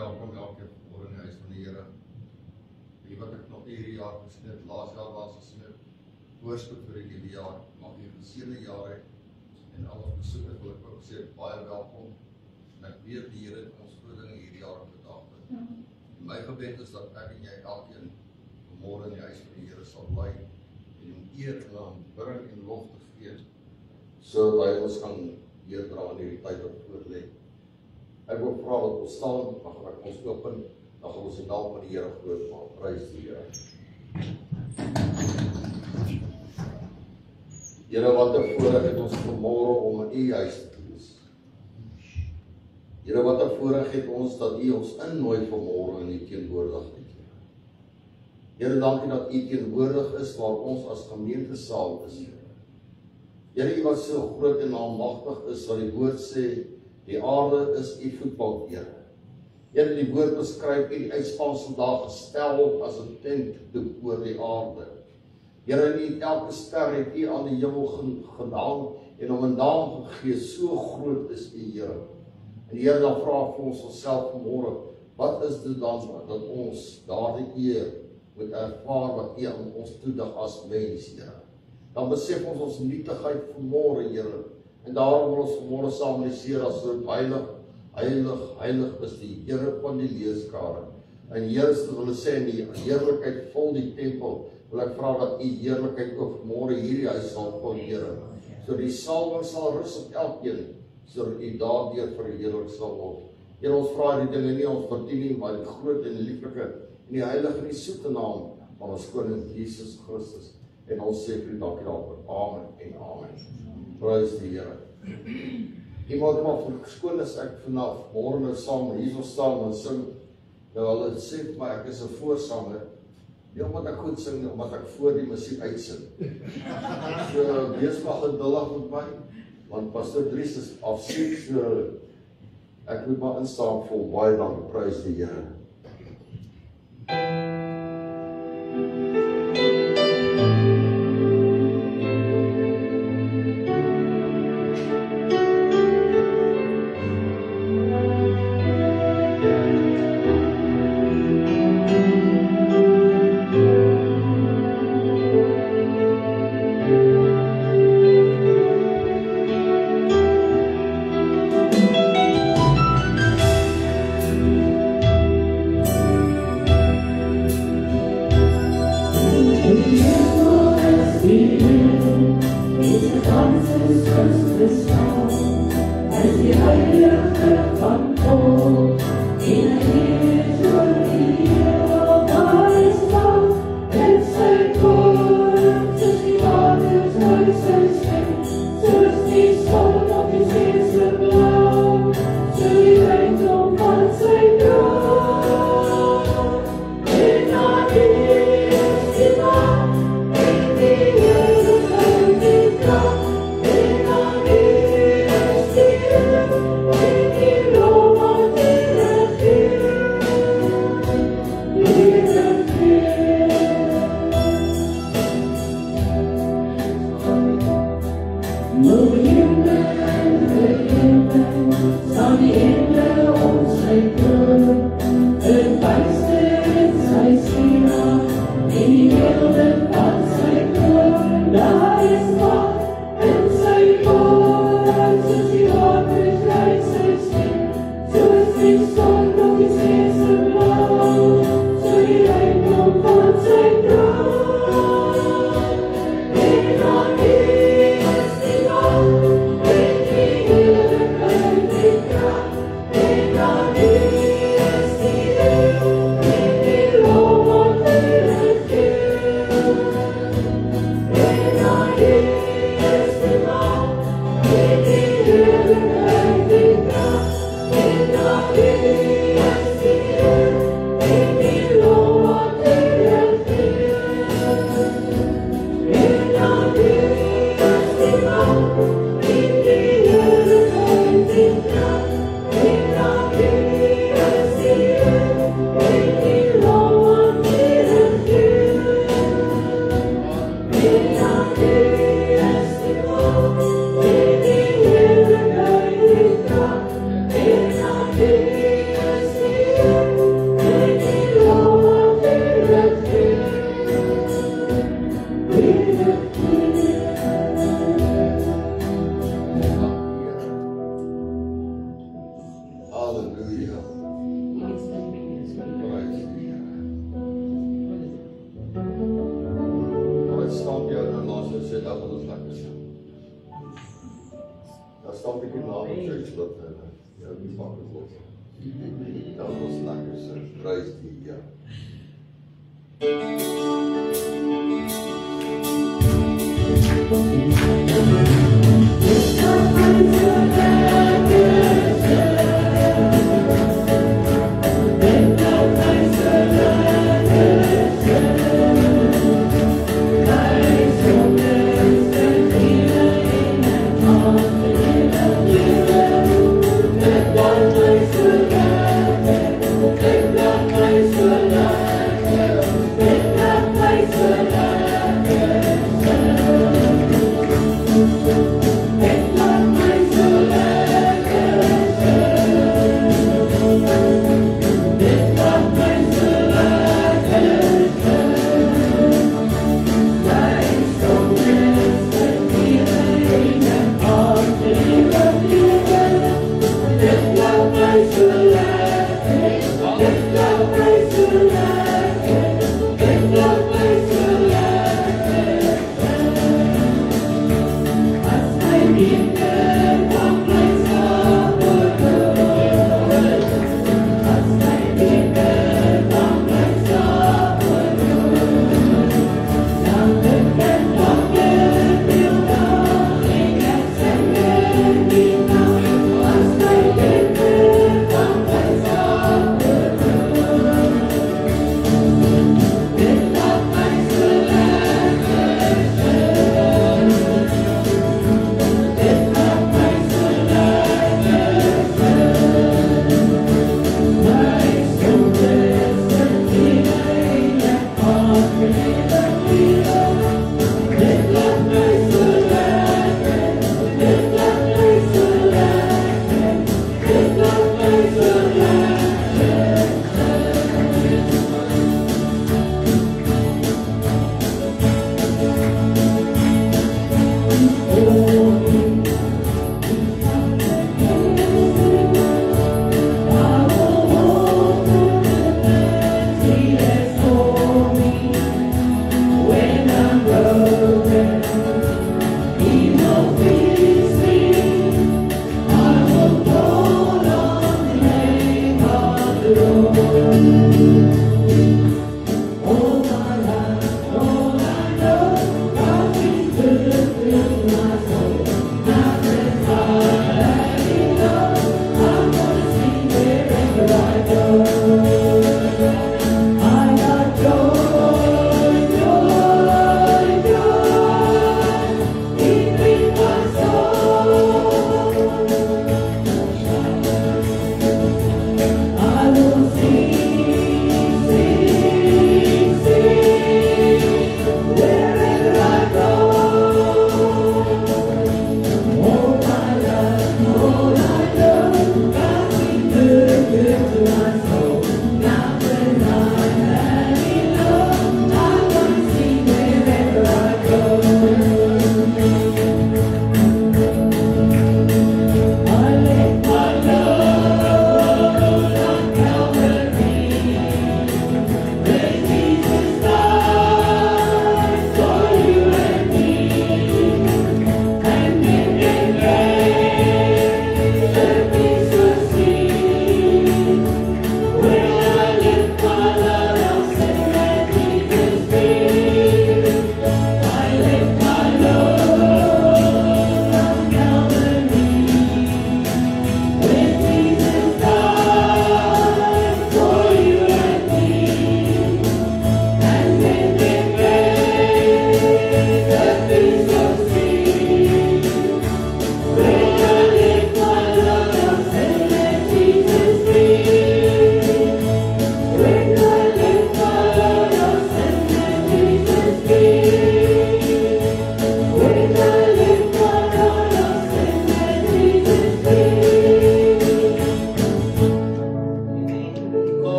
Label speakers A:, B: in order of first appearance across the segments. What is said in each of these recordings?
A: Welkom elke voor in die huis van die Here. Die wat ek nog hierdie jaar gesnit, laas jaar was gesnit, voorspoed vir die nuwe jaar, mag die geseënde jaar hê en al ons besoekers wil ek ook sê baie welkom. En ek weet die Here het ons groot dinge hierdie jaar gedagte. My gebed is dat ek en jy elkeen vanmôre in die huis van die Here sal bly en hom eer en aanbidding en lof te gee, sodat hy ons kan deurdra in hierdie tyd wat voor lê. Ek wil vra dat ons staan, mag ek ons open, dan gaan ons die naam van die Here groot maak. Prys die Here. Here, wat 'n voorreg het ons vanmôre om in U huis te wees. Here, wat 'n voorreg het ons dat U ons innooi vanmôre in U teenwoordigheid. Here, dankie dat U teenwoordig is waar ons as gemeente saam is. Here, U wat so groot en almagtig is, wat die woord sê, die aarde is U voetbank, Here. Here, die woord beskryf U die uitspansel daar gestel as 'n tentdoek oor die aarde. Here, nie elke ster het U aan die hemel gedaan en hom 'n naam gegee, so groot is U, Here. En die Here, dan vra vir ons onsself vanmôre, wat is dit dan dat ons daardie eer moet ervaar wat U aan ons toedig as mens, Here. Dan besef ons nietigheid vanmôre, Here. En daarom wil ons vanmôre saam met die Here as heilig, heilig, heilig is die Here van die leeskare. En Here, wil sê in die heerlikheid vol die tempel, wil ek vra dat U heerlikheid ook vanmôre hierdie huis sal vul, Here. So die salwing sal rus op elkeen, sodat U daardeur verheerlik sal word. Here, ons vra die dinge nie ons verdien nie, maar die groot en lieflike en die heilige en die soete naam van ons koning Jesus Christus. En ons sê vir U dankie daarvoor. Amen en amen. Prys die Here. Iemand maar verskoon as ek vanaf môre saam hierso staan en sing. Nou hulle sê vir my ek is 'n voorsanger. Nie omdat ek goed sing nie, omdat ek voor die musiek uitsing. So wees maar geduldig met my, want Pastor Dries is afsiek, so ek moet maar instaan vol baie dankie. Prys die Here. pak het los. Dat was lekker so, prys die Here.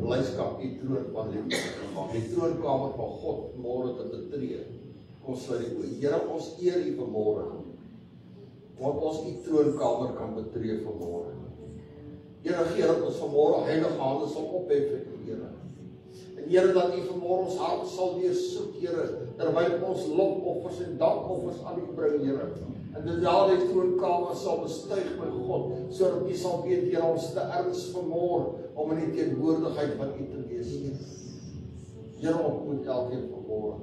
A: blydskap die troon van die troonkamer van God môre te betree. Ons sluit die oë. Here, ons eer U vanmôre. Want ons U troonkamer kan betree vanmôre. Here, gee dat ons vanmôre heilige hande sal ophef vir U, Here. En En Here, dat U vanmôre ons hart sal deursoek, Here, terwyl ons lofoffers en dankoffers aan U bring, Here. En dit daardie troonkamer sal bestuig, my God, sodat U sal weet, Here, ons te erns vanmôre om in die teenwoordigheid van U te wees. Here, ontmoet elkeen vanmôre.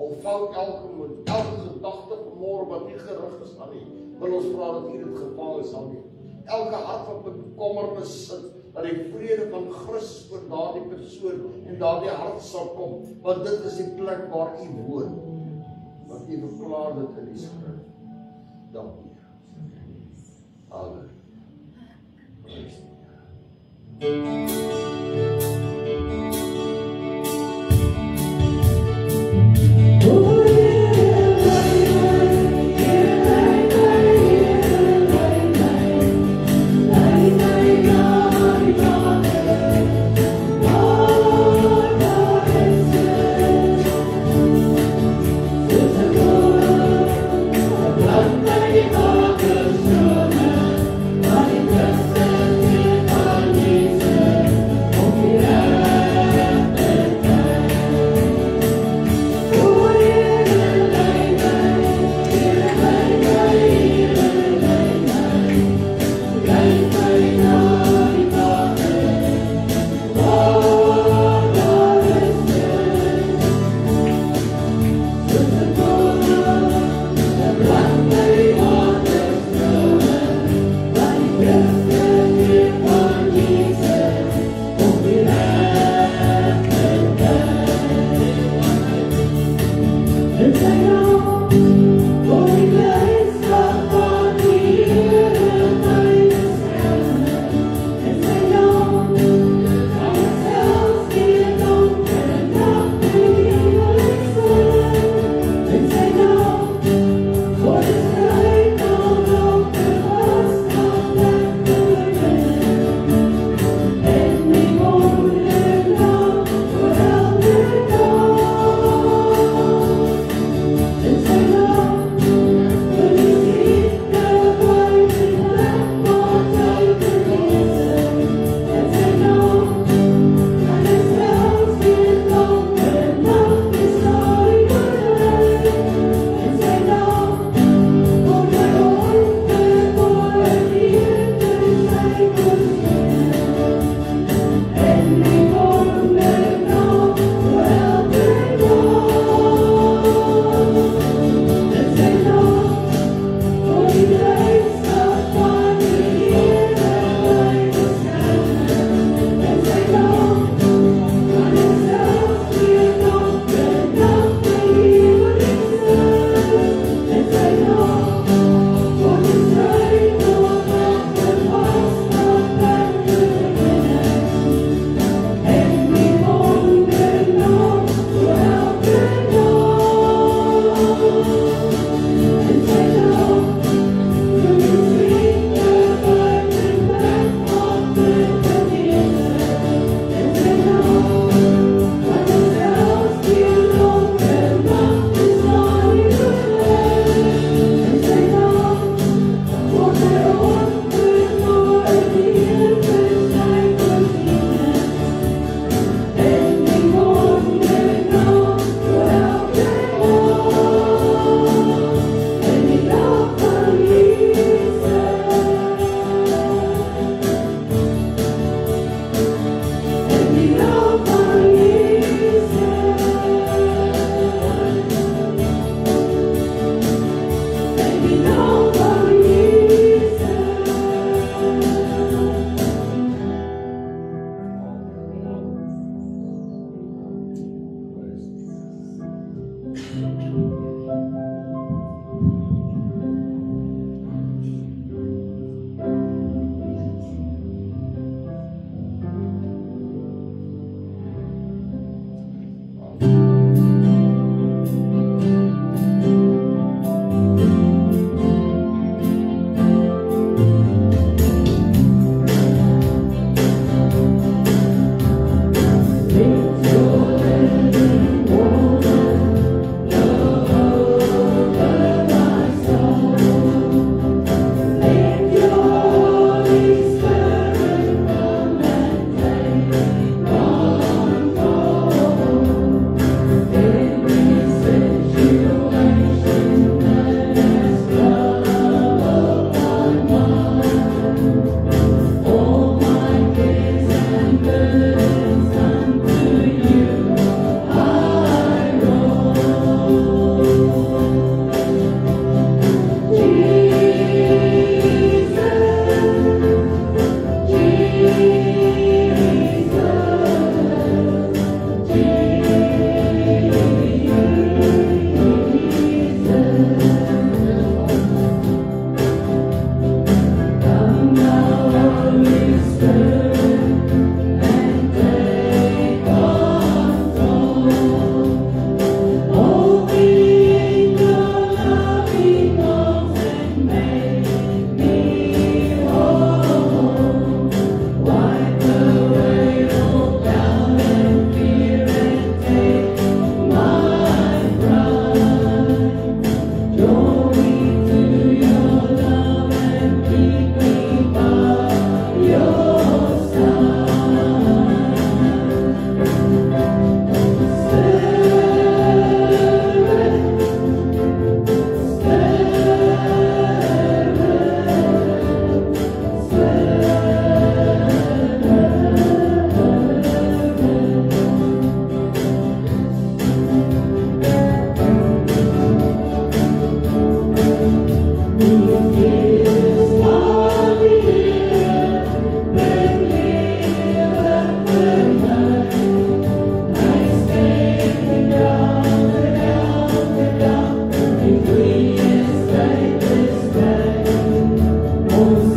A: Ontvang elke gedagte vanmôre wat nie gerig is aan U. Wil ons vra dat U dit gevang is aan U. Elke hart wat met bekommernis sit, dat die vrede van Christus vir daardie persoon en daardie hart sal kom, want dit is die plek waar U woon. Want U verklaar dit in die skrif. Dankie. Amen. Prys die Here.
B: Jesus.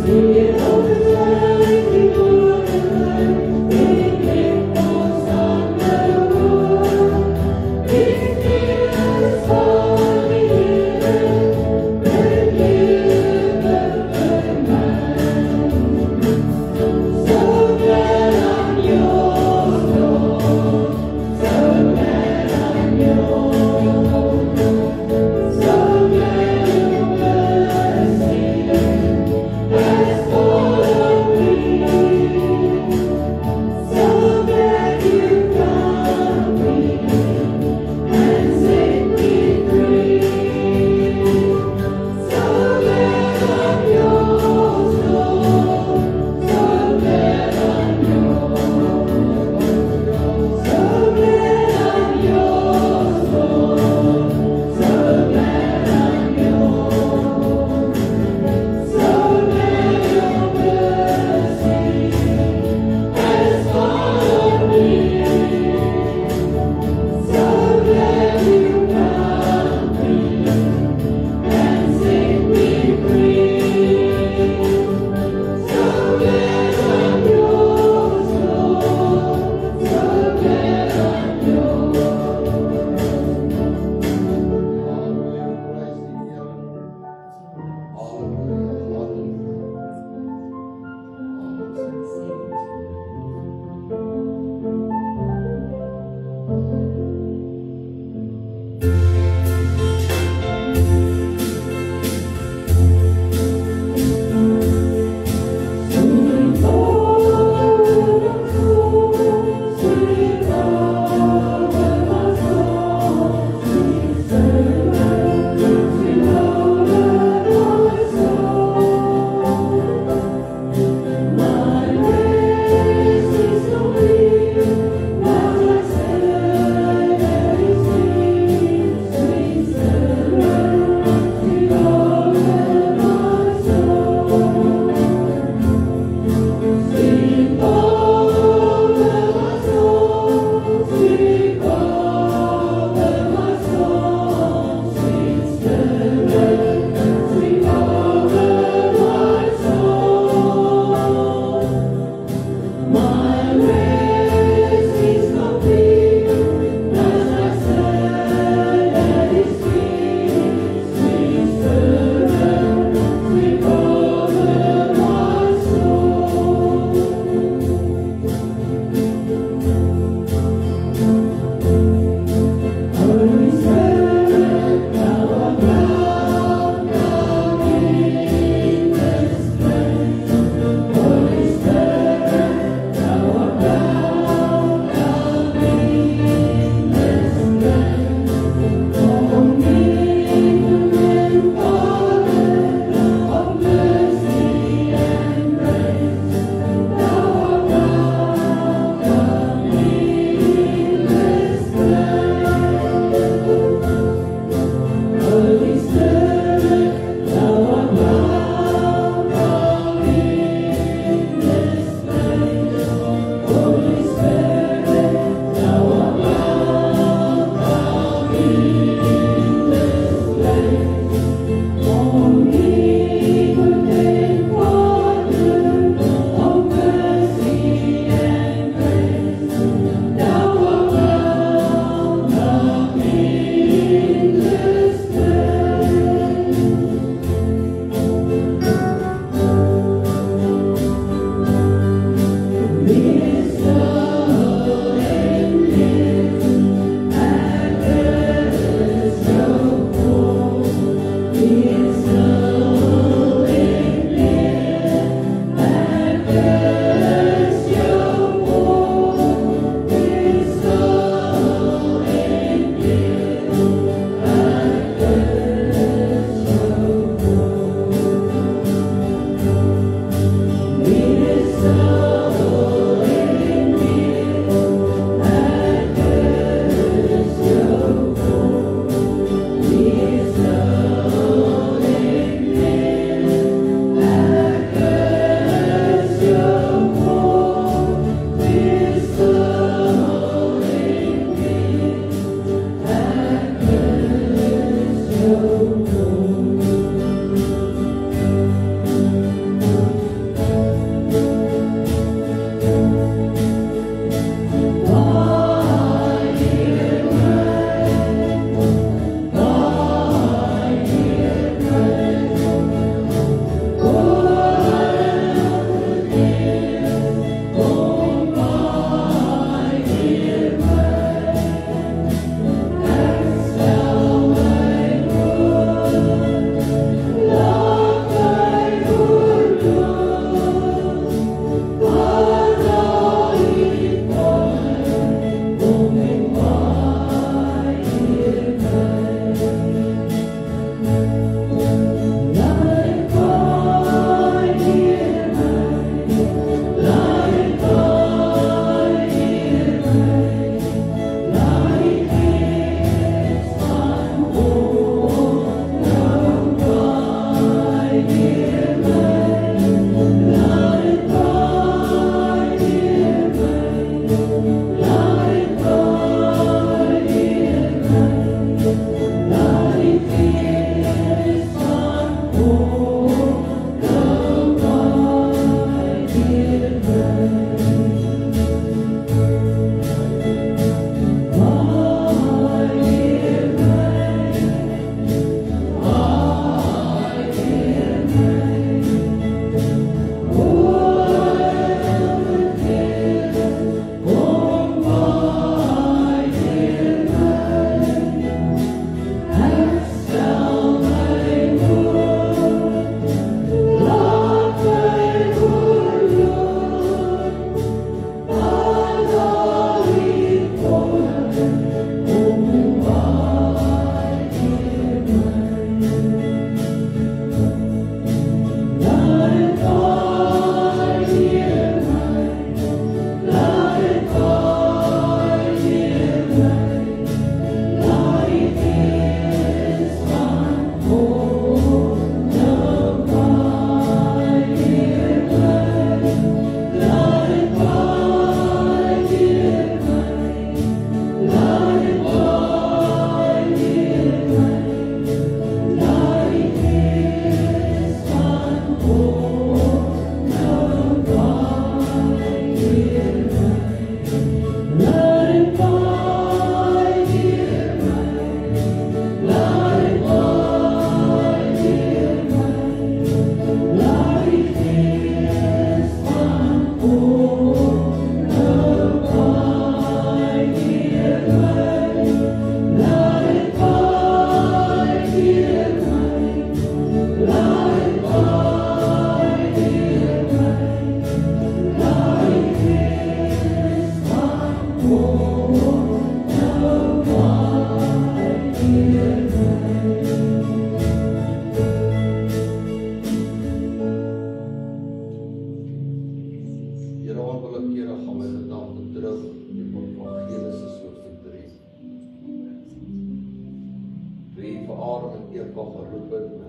B: So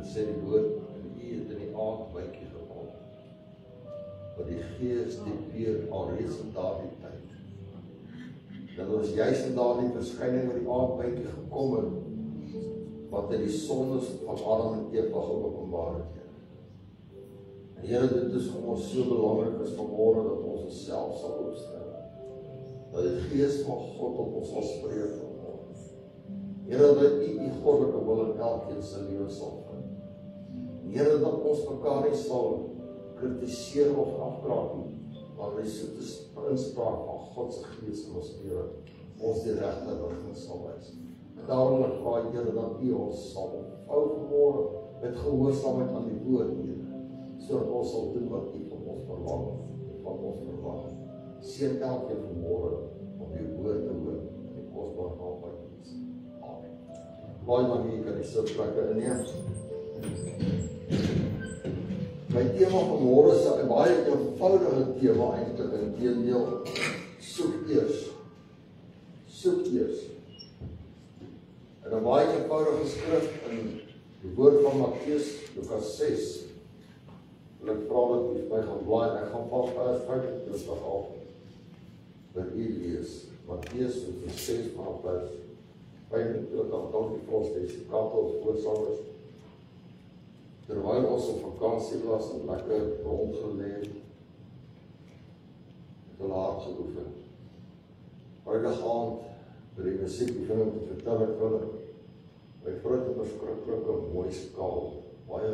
A: Sê die woord, en u het in die aand bykie gekom. Want die Gees die weer alreeds in daardie tyd. Dat ons juist in daardie verskyning met die aand bykie gekom het, wat in die sondes van Adam en Eva geopenbaar het. En Here, dit is vir ons so belangrik is vanmôre dat ons onsself sal opstel. Dat die Gees van God op ons sal spreek vanmôre. Here, dat u goddelike wil in elkeen se lewe sal vind. Here, dat ons mekaar nie sal kritiseer of afkraak nie, maar die soete inspraak van God se Gees in ons lewe ons die regte rigting sal wys. En daarom vra ek, Here, dat u ons sal ontvou vanmôre met gehoorsaamheid aan die woord, Here, sodat ons sal doen wat u van ons verwag en van ons verwag. Seën elkeen vanmôre om die woord te hoor in die kosbare naam van Jesus. Amen. Baie dankie, kan die sitplekke inneem. My tema vanmôre is 'n baie eenvoudige tema eintlik, inteendeel, soek eers. Soek eers. En 'n baie eenvoudige skrif in die woord van Matteus, Lukas 6. En ek vra dat u my gaan blaai, en ek gaan van vers 25 af vir u lees. Matteus 6 vanaf vers 25, dankie vir ons lesekante, ons voorsangers. Terwyl ons op vakansie was en lekker rondgelê het, het hard geoefen. Vrydag aand, by die musiekoefening te vertel ek hulle, my vrou het 'n verskriklike mooi skaal, baie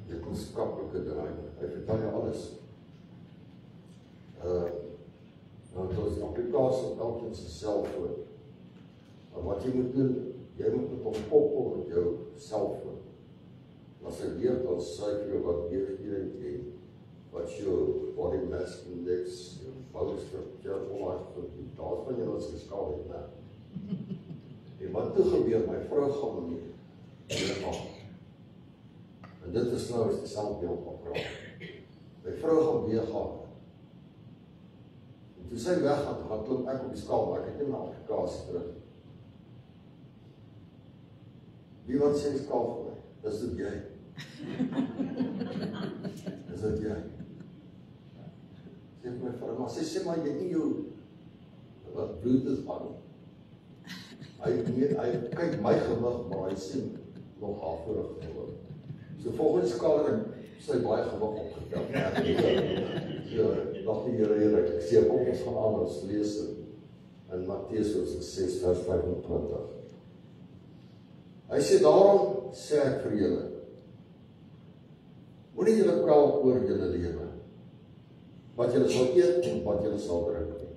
A: wetenskaplike ding. Hy vertel jy alles. Nou dit was die applikasie op elkeen se selfoon. Maar wat jy moet doen, jy moet met hom koppel met jou selfoon. As hy leef, dan sê ek jou wat BMI het, wat jou body mass index, jou bouwstruktuur, al die daar van jou as geskaal het, ne? En wat toe gebeur, my vrou gaan nie, en dit is nou as die selfbeeld afraak. My vrou gaan weegaan. En toe sy weggaan, gaan klop ek op die skaal, maar ek het nie my applikasie terug. Wie wat sê die skaal vir my? Dis dit jy. Is dit jy? Sê my vrou, maar sê maar jy nie jou wat bloed is aan nie. Hy kyk my gewig, maar hy sê nog halfvorig gewig. So volgens skaler sy baie gewig opgetel. Dag die Here, ek sê kom ons gaan aan ons lees in Matteus 6 vers 25. Hy sê daarom sê ek vir julle, moenie julle kwel oor julle lewe, wat julle sal eet en wat julle sal drink nie,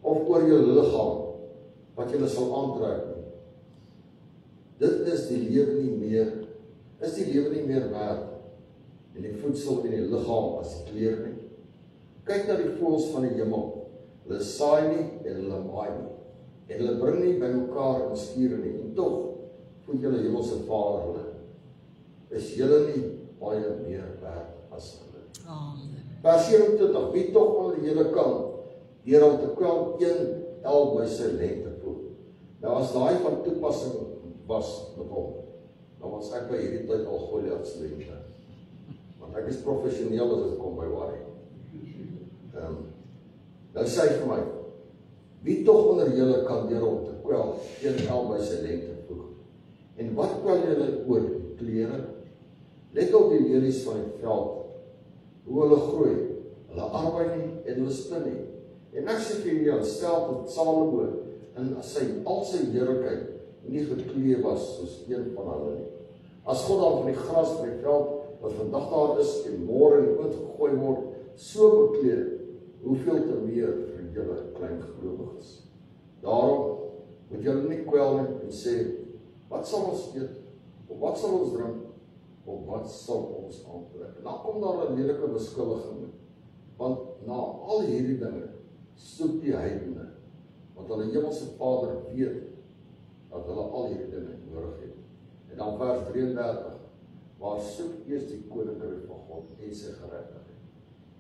A: of oor julle liggaam, wat julle sal aantrek nie. Dit is die lewe nie meer werd, en die voedsel en die liggaam as die klere nie. Kyk na die voëls van die hemel, hulle saai nie en hulle maai nie, en hulle bring nie by mekaar in skure nie, en tog voed julle hemelse Vader hulle. Is julle nie baie meer werd as hulle? Vers 27, wie tog al die hele kan, deur om te kwel een el by sy lengte voeg. Nou as daai van toepassing was met hom, dan was ek by hierdie tyd al Goliath se lengte. Want ek is professioneel as dit kom by worry. Nou sê hy vir my, wie tog onder julle kan deur om te kwel een el by sy lengte voeg? En wat kwel julle oor die klere? Let op die lelies van die veld, hoe hulle groei, hulle arbei nie en hulle spin nie. En ek sê vir julle, stel dat Salomo in al sy heerlikheid nie geklee was soos een van hulle nie. As God dan van die gras van die veld, wat vandag daar is en môre in die oond gegooi word, so bekleed, hoeveel te meer vir julle klein gelowiges. Daarom moet julle nie kwel nie en sê, wat sal ons eet, of wat sal ons drink, of wat sal ons aantrek? En dan kom daar 'n lelike beskuldiging, want na al hierdie dinge soek die heidene, want hulle hemelse Vader weet dat hulle al hierdie dinge nodig het. En dan vers 33, maar soek eers die koninkryk van God en sy geregtigheid,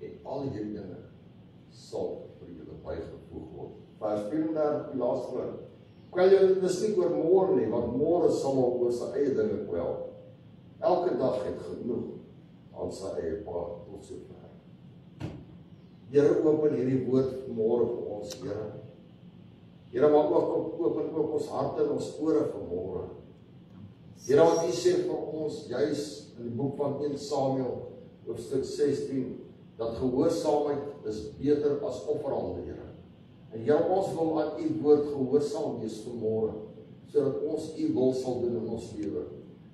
A: en al hierdie dinge sal vir julle bygevoeg word. Vers 34, die laaste woord. Kwel julle dis nie oor môre nie, want môre sal oor sy eie dinge kwel. Elke dag het genoeg aan sy eie paad tot sover. Here, open hierdie woord vanmôre vir ons, Here. Here, maak open ook ons harte en ons ore vanmôre. Here, wat U sê vir ons, juis in die boek van 1 Samuel, hoofstuk 16, dat gehoorsaamheid is beter as offerande, Here. En Here, ons wil aan U woord gehoorsaam wees vanmôre, sodat ons U wil sal doen in ons lewe.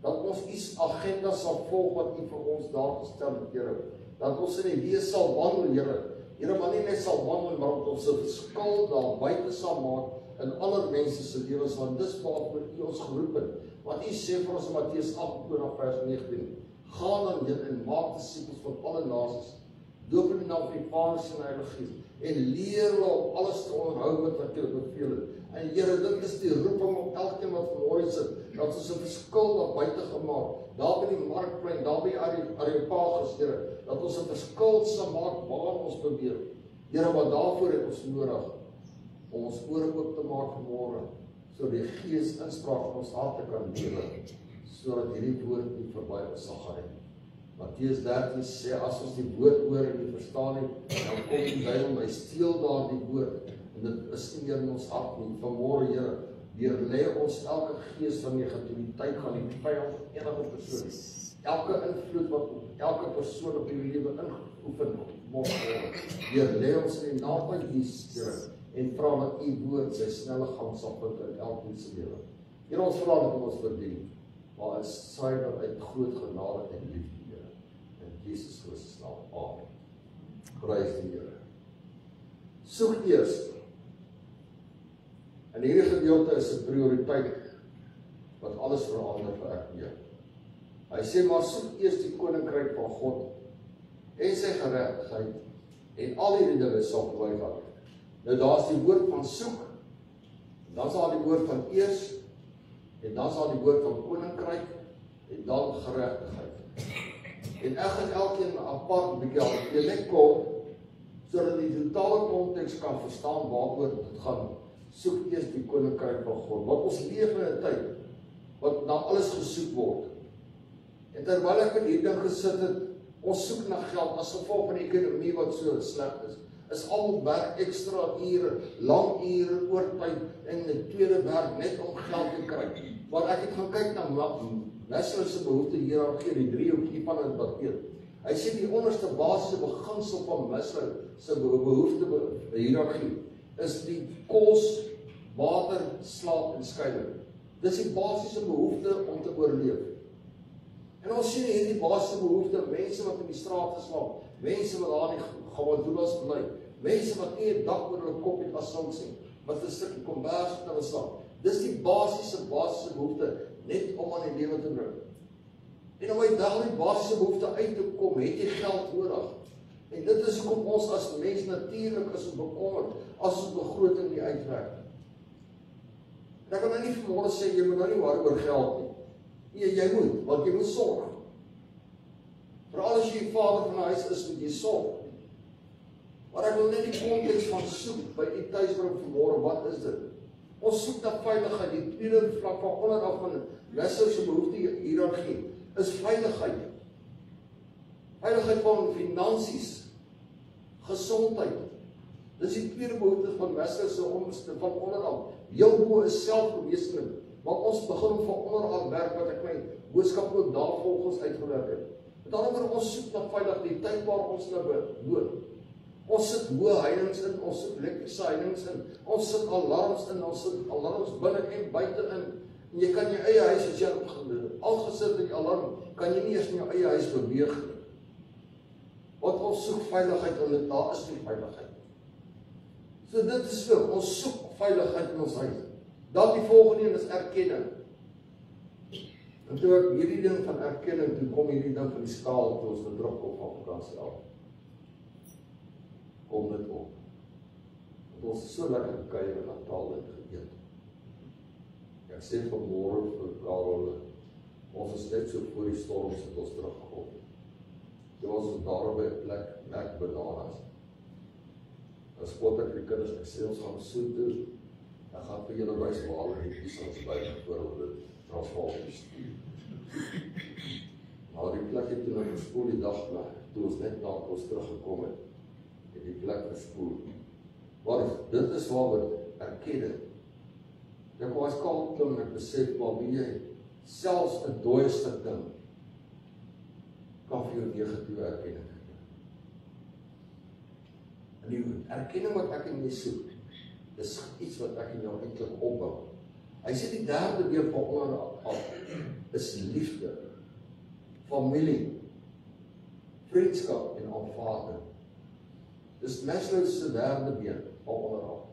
A: Dat ons U agenda sal volg wat U vir ons daar gestel het, Here. Dat ons in die wees sal wandel, Here. Here, maar nie net sal wandel, maar dat ons 'n verskil daar buite sal maak in ander mense se lewens, want dis waarvoor U ons geroep het. Want U sê vir ons in Matteus 28 vers 19, gaan dan heen en maak disippels van alle nasies, doop in die naam van die Vader en Heilige Gees, en leer hulle om alles te onderhou wat ek julle beveel het. En Here, dit is die roeping op elkeen wat vanmôre sit, dat ons 'n verskil daar buite gemaak, daar by die markplein, daar by Areopagus, Here, dat ons 'n verskil sal maak waar ons beweeg. Here, maar daarvoor het ons nodig om ons ore oop te maak vanmôre, sodat die Gees inspraak in ons harte kan lewe, sodat hierdie woord nie verby ons sal gaan nie. Matteus 13 sê, as ons die woord hoor en nie verstaan nie, dan kom die duiwel en hy steel daar die woord, en dit is nie meer in ons hart nie. Vanmôre, Here, deurlê ons elke gees van negativiteit van die vyand, enige persoon, elke invloed wat elke persoon op die lewe ingeoefen word, deurlê ons in die naam van Jesus, Here, en vra dat U woord sy snelle gang sal vind in elkeen se lewe. Here, ons vra dat ons verdien, maar is suiwer uit groot genade en liefde, Here. In Jesus Christus naam. Amen. Prys die Here. Soek eers. En hierdie gedeelte is 'n prioriteit wat alles verander vir ek weer. Hy sê maar soek eers die koninkryk van God en sy geregtigheid en al hierdie dinge sal bygaan. Nou daar's die woord van soek, en dan is daar die woord van eers, en dan is daar die woord van koninkryk, en dan geregtigheid. En ek gaan elkeen apart 'n bietjie al net kom, sodat die totale konteks kan verstaan waaroor dit gaan. Soek eers die koninkryk van God. Want ons leef in 'n tyd wat na alles gesoek word. En terwyl ek met hierdie ding gesit het, ons soek na geld as gevolg van die ekonomie wat so sleg is almal werk ekstra ure, lang ure, oortyd en 'n tweede werk net om geld te kry. Maar ek het gaan kyk na Maslow se behoefte-hiërargie, die driehoekie van dit wat weet. Hy sê die onderste basiese beginsel van Maslow se behoefte-hiërargie is die kos, water, slaap en skuiling. Dis die basiese behoefte om te oorleef. En ons sien hierdie basiese behoefte, mense wat in die straat slaap, mense wat daar in die gawandolas bly, mense wat nie 'n dak oor hulle kop het as soms nie, wat 'n stukkie kombers het hulle slaap. Dis die basiese behoefte net om aan die lewe te bring. En om uit daardie basiese behoefte uit te kom, het jy geld nodig. En dit is hoekom ons as mens natuurlik is bekommerd as ons begroting nie uitwerk. En ek kan nou nie vanmôre sê jy moet nou nie worry oor geld nie. Nee, jy moet, want jy moet sorg. Veral as jy die vader van die huis is, moet jy sorg. Maar ek wil net die konteks van soek by die tuisbring vanmôre, wat is dit? Ons soek na veiligheid, die tweede vlak van onderaf van Maslow se behoefte-hiërargie is veiligheid. Veiligheid van finansies, gesondheid. Dis die tweede behoefte van Maslow se onderste van onderaf. Heel bo is selfverwesenlik, maar ons begin van onderaf werk wat ek my boodskap ook daarvolgens uitgewerk het. Met ander woorde, ons soek na veiligheid, die tyd waar ons nou woon. Ons sit hoë heininge in, ons sit elektriese heininge in, ons sit alarms in, ons sit alarms binne en buite in. En jy kan jou eie huis, as jy al gesit in die alarm, kan jy nie eers in jou eie huis beweeg nie. Want ons soek veiligheid, en daar is nie veiligheid. So dit is so, ons soek veiligheid in ons huis. Dan die volgende een is erkenning. En toe ek hierdie ding van erkenning, toe kom hierdie ding van die skaal, toe ons nou terugkom van vakansie af. Kom dit op. Want ons is so lekker gekuier en Natal en geëet. Ek sê vanmôre vir Karel, ons is net so voor die storm sit ons teruggekom. Toe ons daar by 'n plek merk bananas. Dan spot ek die kinders, ek sê ons gaan so doen. Ek gaan vir julle wys waar hulle die pieces by voorbeeld Transvaal stuur. Maar die plek het toe nou verspoel die dag na, toe ons net na ons teruggekom het die plek verspoel. Maar dit is waar wat erkenning. Ek was kalm klim en ek besef, maar wie jy selfs 'n dooie stuk ding kan vir jou negatiewe erkenning gee. En die erkenning wat ek in my soek, is iets wat ek in jou eintlik opbou. Hy sê die derde deel van onderaf is liefde, familie, vriendskap en aanvaarding. Dis Maslow se derde been van onderaf.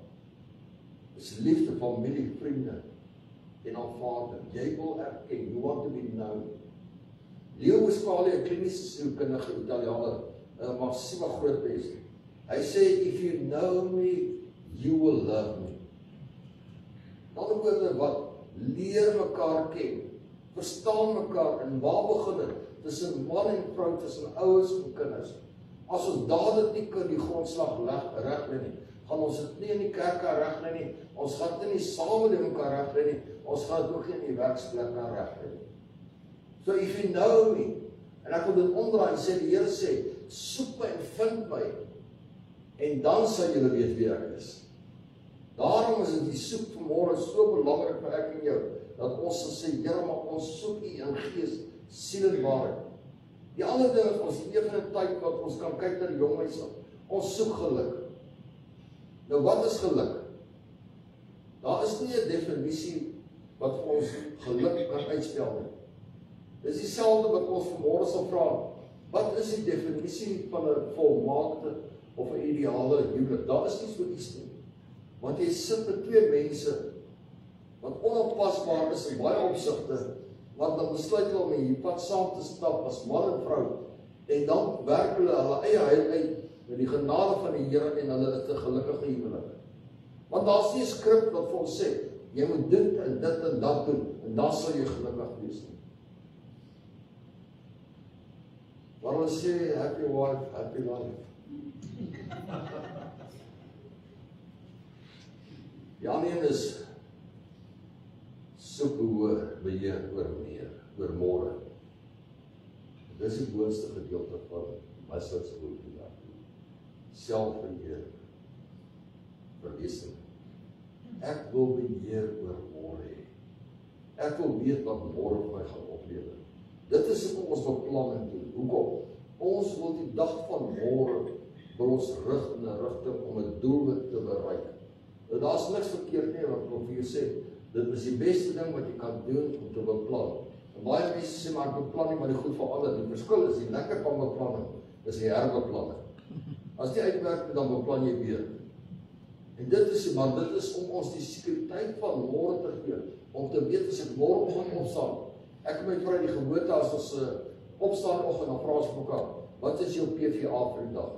A: Dis liefde, familie, vriende en aanvaarding. Jy wil erken, you want to be known. Leo Muscali, 'n kliniese sielkundige Italiaaner, 'n massiewe groot mens. Hy sê, if you know me, you will love me. In ander woorde, wat leer mekaar ken, verstaan mekaar en waar begin dit? Tussen man en vrou, tussen ouers en kinders. As ons dadelik nie kan die grondslag reg lê nie, gaan ons dit nie in die kerk reg lê nie, ons gaan dit nie samelewing reg lê nie, ons gaan dit ook nie in die werksplek reg lê nie. So if you know me, en ek wil dit omdraai en sê, die Here sê, soek my en vind my, en dan sal julle weet wie ek is. Daarom is dit die soek vanmôre so belangrik vir ek en jou, dat ons sal sê, Here, maar ons soek U in gees, siel en waarheid. Die ander ding is, ons leef in 'n tyd wat ons kan kyk na die jong mense, ons soek geluk. Nou wat is geluk? Daar is nie 'n definisie wat vir ons geluk kan uitspel nie. Dis dieselfde wat ons vanmôre sal vra, wat is die definisie van 'n volmaakte of 'n ideale huwelik? Daar is nie so iets nie. Want jy sit met twee mense wat onaanpasbaar is in baie opsigte, want dan besluit hulle om hierdie pad saam te stap as man en vrou, en dan werk hulle eie heil uit met die genade van die Here en hulle is 'n gelukkige huwelik. Want daar's nie 'n skrif wat vir ons sê, jy moet dit en dat doen, en dan sal jy gelukkig wees nie. Maar hulle sê, happy wife, happy life. Die ander een is, soek behoor, beheer oor meer, oor môre. Dis die boonste gedeelte van my soutse woord vandag. Selfbeheer, verwesing. Ek wil beheer oor môre hê. Ek wil weet wat môre vir my gaan oplewer. Dit is hoekom ons beplanning doen. Hoekom? Ons wil die dag van môre wil ons rig in 'n rigting om 'n doelwit te bereik. Nou, daar's niks verkeerd nie wat ek vir jou sê. Dit is die beste ding wat jy kan doen om te beplan. En baie mense sê maar ek beplan nie, maar die goed verander. Die verskil is die lekker van beplanning is die herbeplanning. As die uitwerk, dan beplan jy weer. En dit is om ons die sekuriteit van môre te gee, om te weet as ek môre gaan opstaan. Ek en my vrou die gewoonte as ons opstaan oggend, dan vra ons vir mekaar, wat is jou PVA vir die dag?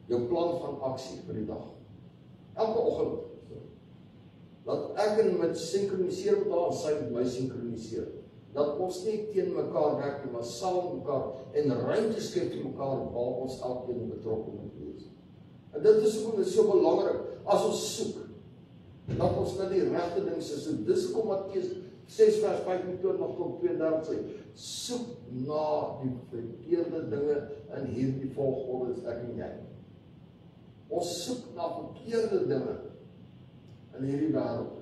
A: Jou plan van aksie vir die dag. Elke oggend. Dat ek en met sinkroniseer met haar en sy met my sinkroniseer. Dat ons nie teen mekaar werk nie, maar saam met mekaar en ruimte skep vir mekaar waar ons elkeen betrokke moet wees. En dit is hoekom dit so belangrik as ons soek dat ons na die regte ding soek. Dis hoekom Matteus 6 vers 25 tot 32 sê, soek na die verkeerde dinge in hierdie volgorde is ek en jy. Ons soek na verkeerde dinge in hierdie wêreld.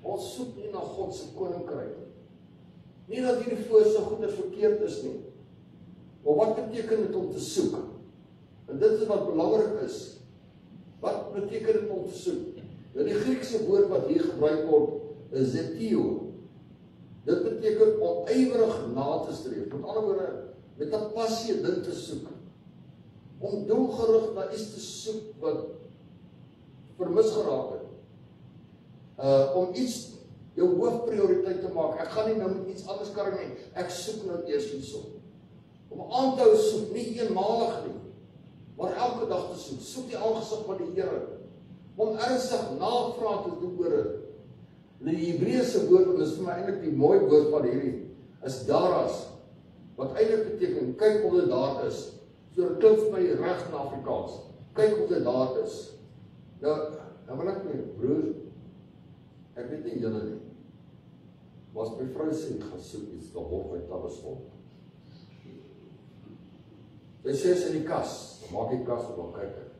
A: Ons soek nie na God se koninkryk. Nie dat hierdie voorstel goeders verkeerd is nie. Maar wat beteken dit om te soek? En dit is wat belangrik is. Wat beteken dit om te soek? Nou die Griekse woord wat hier gebruik word is zetio. Dit beteken om ywerig na te streef. Met ander woorde, met 'n passie 'n ding te soek. Om doelgerig na iets te soek wat vermis geraak het. Om iets jou hoofprioriteit te maak. Ek gaan nie nou met iets anders karring nie. Ek soek nou eers hierso. Om aan te hou soek, nie eenmalig nie, maar elke dag te soek. Soek die aangesig van die Here. Om ernstig navraag te doen oor dit. Die Hebreëse woord, en dit is vir my eintlik die mooi woord van hierdie, is daras, wat eintlik beteken, kyk of dit daar is. So dit klink vir my reg in Afrikaans. Kyk of dit daar is. Nou wil ek my broer, ek weet nie julle nie, maar as my vrou sê, die gaan soek iets, dan word my talle vol. Sy sê is in die kas, dan maak die kas en dan kyk ek.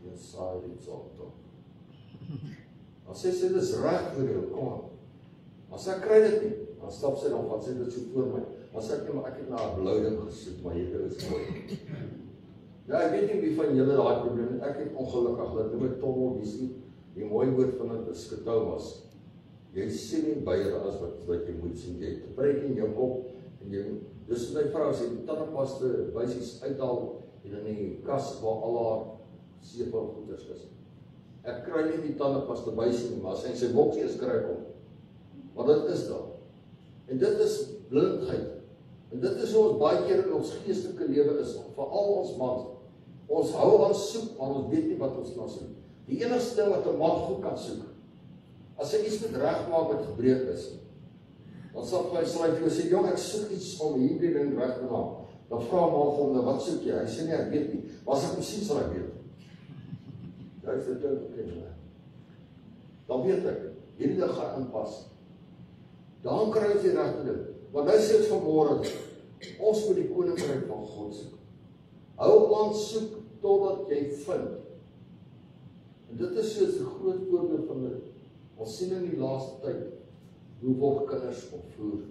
A: Jy saai iets op top. Dan sê sy, dit is reg vir jou, kom aan. As ek kry dit nie, dan stap sy dan, wat sê dit so voor my. As ek nie, maar ek het na 'n blou ding gesoek, maar hier is mooi. Ja, ek weet nie wie van julle daai probleem het, ek het ongelukkig, dat noem ek tonnelvisie, die mooi woord van dit is getoumas. Jy sien nie beier as wat jy moet sien, jy preek in jou kop, en jy, dus my vrou sê, die tandepaste buisies uithaal, en in die kas waar al haar sepelgoeders is. Ek kry nie die tandepaste buisie nie, maar sy boksie is kry kom. Maar dit is daar. En dit is blindheid. En dit is hoe ons baie keer in ons geestelike lewe is, veral ons man. Ons hou aan soek, maar ons weet nie wat ons na soek. Die enigste ding wat 'n man goed kan soek, as hy iets moet regmaak wat gebreek is, dan sal hy vir jou sê, jong, ek soek iets om hierdie ding reg te maak. Dan vra maar hom, nou, wat soek jy? Hy sê nie, ek weet nie. Maar as ek hom sien, sal ek weet. Hy sê, dan weet ek, hierdie ding gaan inpas. Dan kry ons die regte ding. Want hy sê vanmôre, ons moet die koninkryk van God soek. Hou aan soek totdat jy vind. En dit is soos 'n groot voorbeeld van dit. Ons sien in die laaste tyd hoe word kinders opvoer.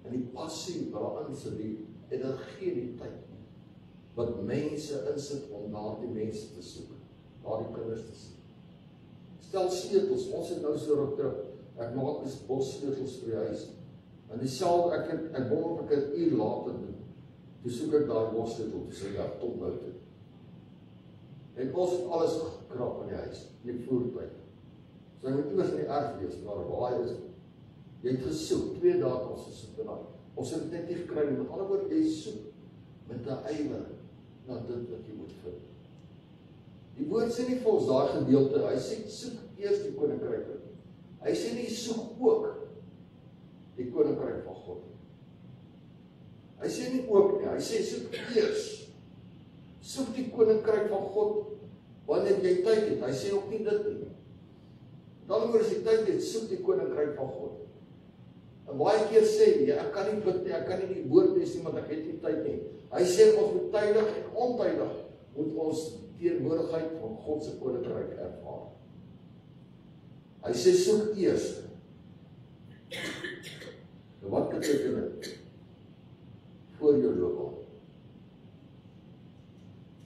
A: En die passie wat daarin sit, die energie, die tyd wat mense insit om daardie mense te soek, daardie kinders te soek. Stel sleutels, ons het nou so ruk terug. Ek maak dis bossleutels vir die huis. En dieselfde, ek wou of ek 'n uur later doen. Toe soek ek daai bossleutel, toe sê ja, tot nou toe. En ons het alles gekrap in die huis, in die voertuig. So jy moet iewers in die erf wees, maar waar is dit? Jy het gesoek, 2 dae ons gesoek en dan. Ons het net nie gekry nie, met ander woorde, jy soek met 'n ywer na dit wat jy moet vind. Die woord sê nie vir ons daai gedeelte, hy sê soek eers die koninkryk. Hy sê nie soek ook die koninkryk van God. Hy sê nie ook nie, hy sê soek eers. Soek die koninkryk van God wanneer jy tyd het. Hy sê ook nie dit nie. Dan oor as jy tyd het, soek die koninkryk van God. En baie keer sê, ja, ek kan nie bid nie, ek kan nie die woord lees nie, want ek het nie tyd nie. Hy sê ons moet tydig en ontydig moet ons teenwoordigheid van God se koninkryk ervaar. Hy sê soek eers. Nou wat beteken dit? Voor jou loopbaan.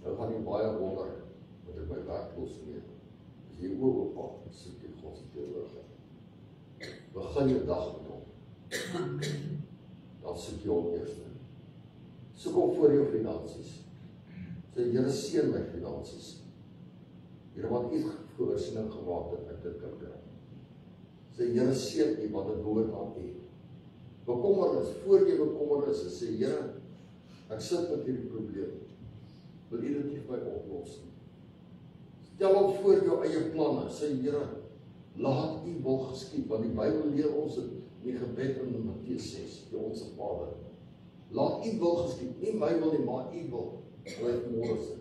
A: Nou gaan jy baie wonder wat ek my werk los mee. As jy oop, soek jy God se teenwoordigheid. Begin jou dag met hom. Dan soek jy hom eers. Soek hom voor jou finansies. Sê, Here seën my finansies. Here wat U voorsiening gemaak het, ek dit kan kry. Sê, Here seën U wat dit behoort aan U. Bekommernis, voor jy bekommernis is, sê, Here, ek sit met hierdie probleem. Wil U dit nie vir my oplos nie? Stel hom voor jou eie planne, sê, Here, laat U wil geskied, want die Bybel leer ons dit in die gebed in Matteus 6, die Onse Vader. Laat U wil geskied, nie my wil nie, maar U wil. Wil hy vanmorgen sê.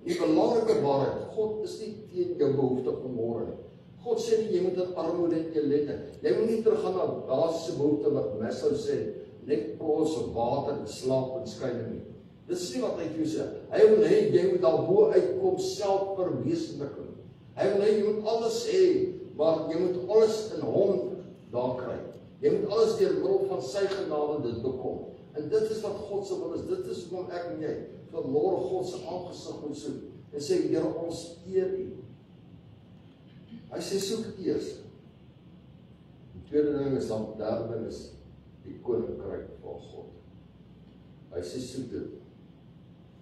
A: Die belangrike waarheid, God is nie teen jou behoefte vanmorgen nie. God sê nie, jy moet in armoede en ellende. Jy moet nie teruggaan na basiese behoefte wat Maslow sê, net kos of water en slaap en skuiling nie. Dis nie wat hy vir jou sê. Hy wil hê, jy moet daarbo uitkom selfverwesenliking. Hy wil hê, jy moet alles hê, maar jy moet alles in hom daar kry. Jy moet alles deur middel van sy genade dit bekom. En dit is wat God se wil is. Dit is hoekom ek en jy vanmôre God se aangesig moet soek en sê, Here, ons eer U. Hy sê soek eers. Die tweede ding is dan, derde ding is die koninkryk van God. Hy sê soek dit.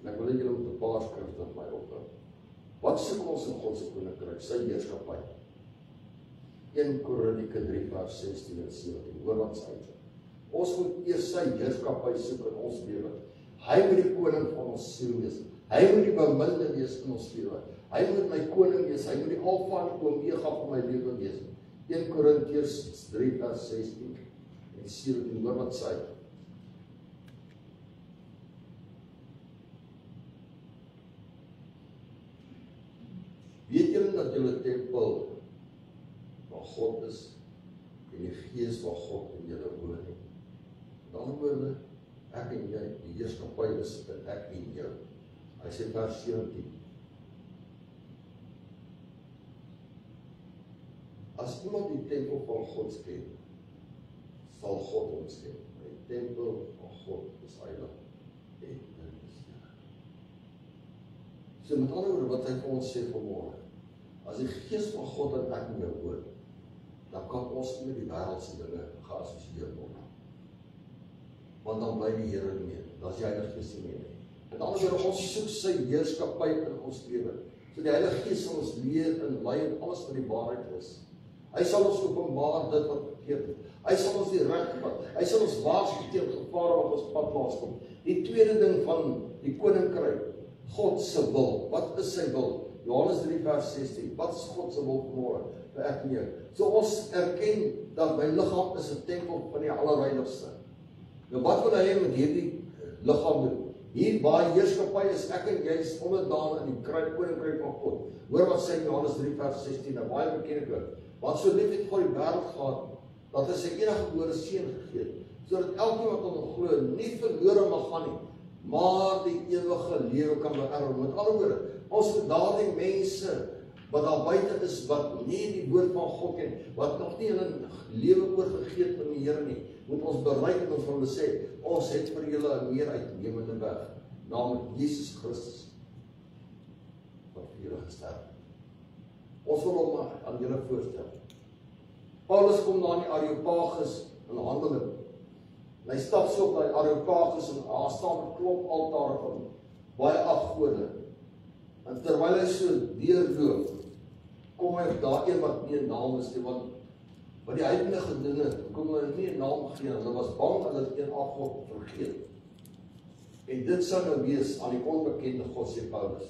A: En ek wil net julle met 'n paar skrifte op my ophou. Wat soek ons in God se koninkryk? Sy heerskappy. 1 Korintiërs 3 vers 16 en 17. Hoor wat sê hy. Ons moet eers sy heerskappy soek in ons lewe. Hy moet die koning van ons siel wees. Hy moet die beminde wees in ons lewe. Hy moet my koning wees. Hy moet die alfa en omega van my lewe wees. 1 Korintiërs 3 vers 16 en 17. Hoor wat sê hy. Weet julle dat julle tempel van God is en die gees van God in julle woon nie? Met ander woorde, ek en jy, die heerskappy is in ek en jou. Hy sê vers 17. As iemand die tempel van God ken, sal God hom ken. Die tempel van God is heilig en in die Here. So met ander woorde wat hy vir ons sê vanmôre, as die gees van God in ek en jou woon, dan kan ons nie met die wêreldse dinge geassosieer word. Want dan bly die Here nie meer. Dan is die Heilige Gees nie meer. En dan is ons soek sy heerskappy in ons lewe. So die Heilige Gees sal ons leer en lei in alles wat die waarheid is. Hy sal ons openbaar dit wat verkeerd is. Hy sal ons die reg vat. Hy sal ons waarsku teen gevare wat ons pad laaskom. Die tweede ding van die koninkryk, God se wil. Wat is sy wil? Johannes 3 vers 16. Wat is God se wil vanmôre vir ek en jou? So ons erken dat my liggaam is 'n tempel van die Allerheiligste. Nou wat wil hy met hierdie liggaam doen? Hier waar heerskappy is, ek en jy is onderdaan in die koninkryk van God. Hoor wat sê Johannes 3 vers 16, 'n baie bekende woord. Want so lief het God die wêreld gehad, dat hy sy eniggebore seun gegee het, sodat elkeen wat hom glo nie verlore mag gaan nie, maar die ewige lewe kan beerwe. Met ander woorde, ons moet daardie mense wat daar buite is, wat nie die woord van God ken, wat nog nie hulle lewe oorgegee het aan die Here nie, moet ons bereik en ons hulle sê, ons het vir julle 'n meer uitnemende weg, naamlik Jesus Christus, wat vir julle gesterf. Ons wil hom aan julle voorstel. Paulus kom na die Areopagus in Handelinge. En hy stap so op by Areopagus en daar staan 'n klomp altare van baie afgode. En terwyl hy so deurloop, kom hy op daar een wat nie 'n naam is nie, want wat die heidene gedoen het, kom hulle nie 'n naam gegee, hulle was bang dat hulle een afgod vergeet. En dit sou nou wees aan die onbekende God, sê Paulus.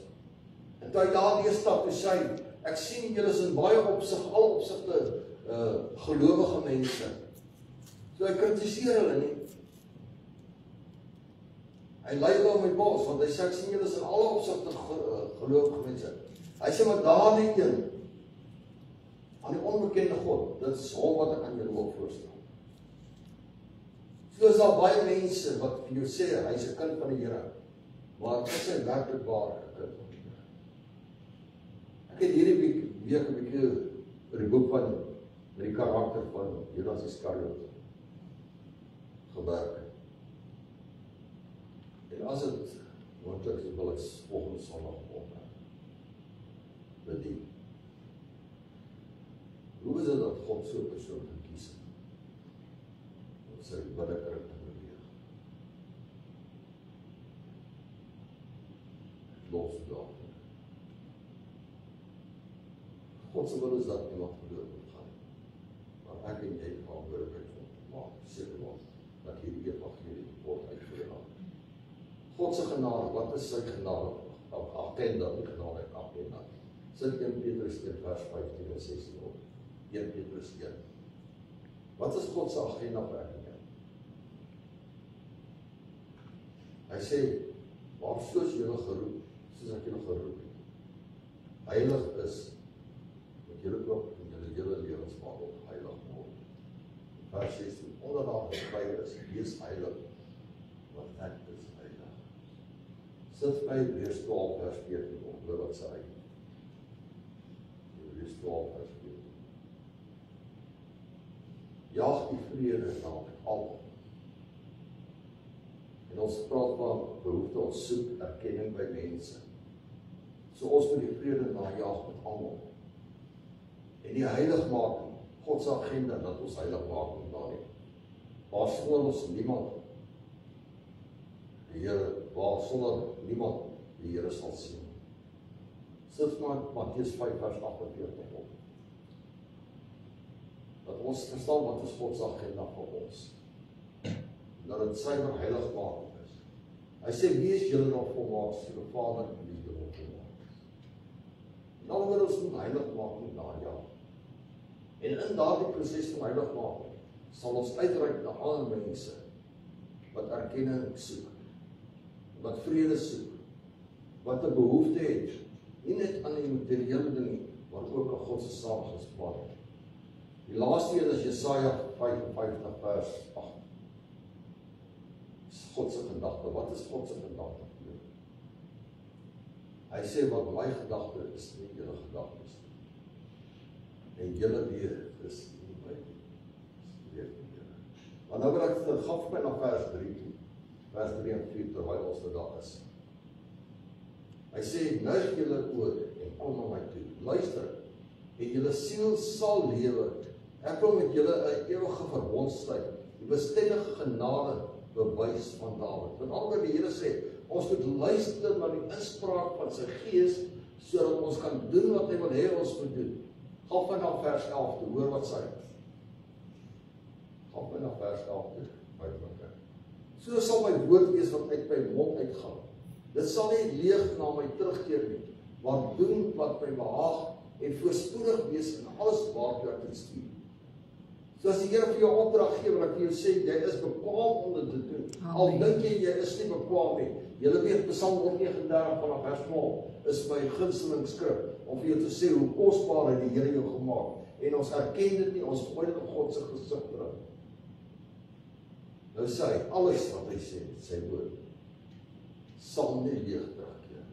A: En toe hy daardeur stap, toe sê hy, ek sien julle is in baie opsig, al opsigte gelowige mense. So hy kritiseer hulle nie. Hy lei hulle om my bos, want hy sê, ek sien julle is in alle opsigte gelowige mense. Hy sê, maar daardie een, aan die onbekende God, dit is hom wat ek aan julle wil voorstel. So is daar baie mense wat vir jou sê, hy is 'n kind van die Here, maar is hy werklik waar 'n kind van die Here? Ek het hierdie week 'n bietjie oor die boek van die karakter van Judas Iskariot gewerk. En as dit moontlik is, wil ek volgende Sondag bedien. Hoe is dit dat God so 'n persoon gekies het om sy binnekring te beweeg? Los daarvan. God se wil is dat niemand verloor moet gaan, maar ek en jy verantwoordelikheid maak, seker maak dat hierdie evangelie word uitgedra. God se genade, wat is sy genade? Agenda, nie genade, agenda. Sit 1 Petrus 1 vers 15 en 16 op. 1 Petrus 1. Wat is God se agenda vir ek en jy? Hy sê, maar soos julle geroep, soos ek julle geroep het, heilig is, dat julle ook in julle hele lewenswandel heilig word. Vers 16, omdat daar geskrywe is, wees heilig, want ek is heilig. Sit my Hebreërs 12 vers 14 op, hoor wat sê hy. Hebreërs 12 vers 14. Jaag die vrede na almal. En ons praat van behoefte, ons soek erkenning by mense. So ons moet die vrede najaag met almal. En die heiligmaking, God se agenda dat ons heiligmaking daarin. Waar sonder ons niemand die Here, waar sonder niemand die Here sal sien. Sit maar Matteus 5 vers 48 op. Dat ons verstaan wat is God se agenda vir ons. Dat dit suiwer heiligmaking is. Hy sê, wees julle dan volmaak, soos julle Vader in die hemel volmaak is. En dan wil ons moet heiligmaking najaag. En in daardie proses van heiligmaking sal ons uitreik na ander mense wat erkenning soek, wat vrede soek, wat 'n behoefte het, nie net aan die materiële ding, maar ook aan God se samegespan. Die laaste een is Jesaja 55 vers 8. God se gedagte, wat is God se gedagte vir jou? Hy sê, wat my gedagte is nie julle gedagtes nie. En julle weer is nie my weer nie. Maar nou wil ek gaan vir my na vers 3 toe. Vers 3 en 4 terwyl ons daar is. Hy sê, nuig julle oor en kom na my toe. Luister, en julle siel sal lewe. Ek wil met julle 'n ewige verbond sluit, die bestendige genade bewys van Dawid. Met ander woorde, die Here sê, ons moet luister na die inspraak van sy Gees, sodat ons kan doen wat hy wil hê ons moet doen. Gaan van na vers 11 toe, hoor wat sê. Gaan van na vers 11 toe, buite. So sal my woord wees wat uit my mond uitgaan. Dit sal nie leeg na my terugkeer nie, maar doen wat my behaag en voorspoedig wees in alles waartoe ek dit stuur. So as die Here vir jou opdrag gee, wat ek vir jou sê, jy is bekwam om dit te doen. Al dink jy is nie bekwam nie. Julle weet, Psalm 139 vanaf vers 12 is my gunsteling skrif, om vir jou te sê hoe kosbaar het die Here jou gemaak. En ons erken dit nie, ons gooi dit op God se gesig terug. Nou sê hy, alles wat hy sê, sy woord, sal nie leeg terugkeer.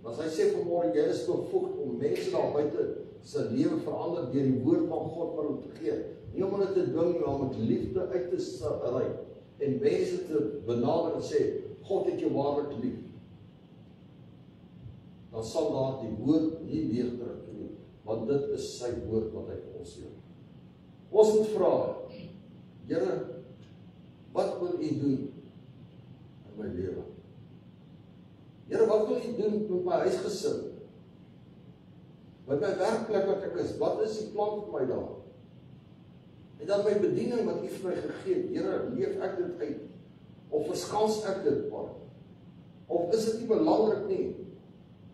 A: Maar as hy sê vanmôre, jy is bevoegd om mense daar buite sy lewe verander deur die woord van God vir hom te gee. Nie om hulle te dwing, maar met liefde uit te ry en mense te benader en sê, God het jou waarlik lief. Dan sal daar die woord nie leeg terugkeer nie, want dit is sy woord wat hy vir ons gee. Ons moet vra, Here, wat wil U doen in my lewe? Here, wat wil U doen met my huisgesin? Met my werkplek wat ek is, wat is die plan vir my daar? En dan my bediening wat U vir my gegee het, Here, leef ek dit uit? Of verskans ek dit maar? Of is dit nie belangrik nie?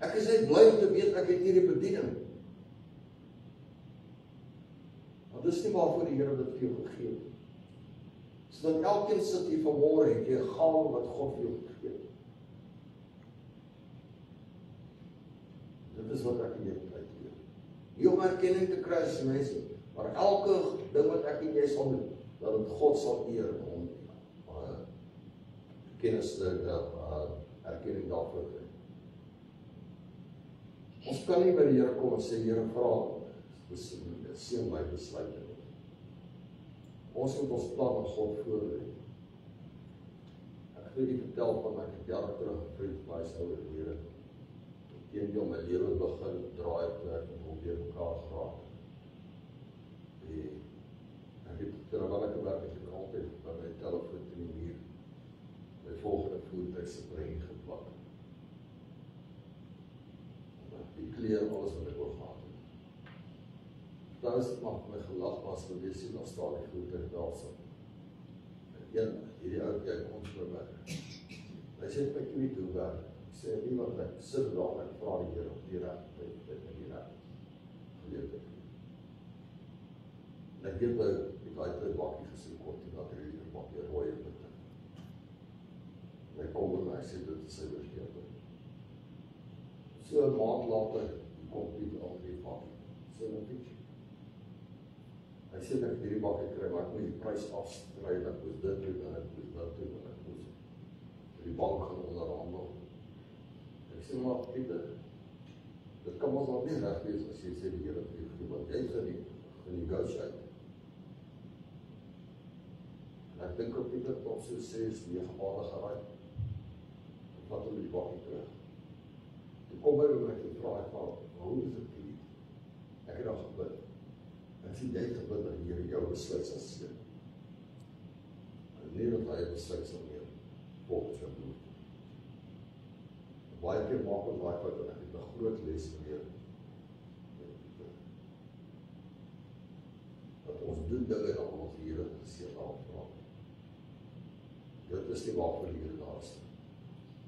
A: Ek is net bly om te weet ek het hierdie bediening. Want dis nie waarvoor die Here dit vir jou gegee het. Sodat elkeen sit hier vanmôre het jy 'n gawe wat God vir jou gegee het. Dit is wat ek in jou uitleer. Nie om erkenning te kry as mense, maar elke ding wat ek en jy sal doen, dat dit God sal eer en hom kennis erkenning daarvoor kry. Ons kan nie by die Here kom en sê, Here, vra, seën my besluit nie. Ons moet ons plan aan God voorlê. Ek wil nie vertel van ek het jare terug 'n vriend van my is oorlede. Teendeel my lewe begin draai toe ek met weer mekaar geraak. Ek het terwyl ek gewerk het, ek altyd by my telefoon in die muur my volgende voertuig se brein geplak. Die kleur, alles wat ek oor gehad het. Daar is het maar vir my gelag was gewees en dan staan die voertuig daar so. Hierdie ou kyk ons vir my. Hy sê ek weet hoe werk. Ek sê nie wat ek sit daar en ek vra die Here op die reg tyd en die reg geleentheid. En ek weet ek daai twee bakkie gesien kom toe dat hy die bakkie rooi het. En hy kom en hy sê dit is sy verkeerde. So 'n maand later kom die al die bakkie. Sê nou bietjie. Hy sê dat ek hierdie bakkie kry, maar ek moet die prys afstry en ek moes dit doen en ek moes dat doen en ek moes die bank gaan onderhandel. Ek sê maar Pieter, dit kan ons al nie reg wees as jy sê die Here vir jou, want jy gaan die negotiate. En ek dink op Pieter tot so 6-9 maande geraai. Ek vat hom die bakkie terug. Toe kom by my en vra ek van, hoe is dit hier? Ek het al gebid. En sê jy gebid dat die Here jou besluit sal seën. En nie dat hy besluit sal neem volgens jou bloed. Baie keer maak ons baie fout en ek het 'n groot les geleer. Dat ons doen dinge dan ons die Here seën aanvra. Dit is nie waarvoor die Here daar is.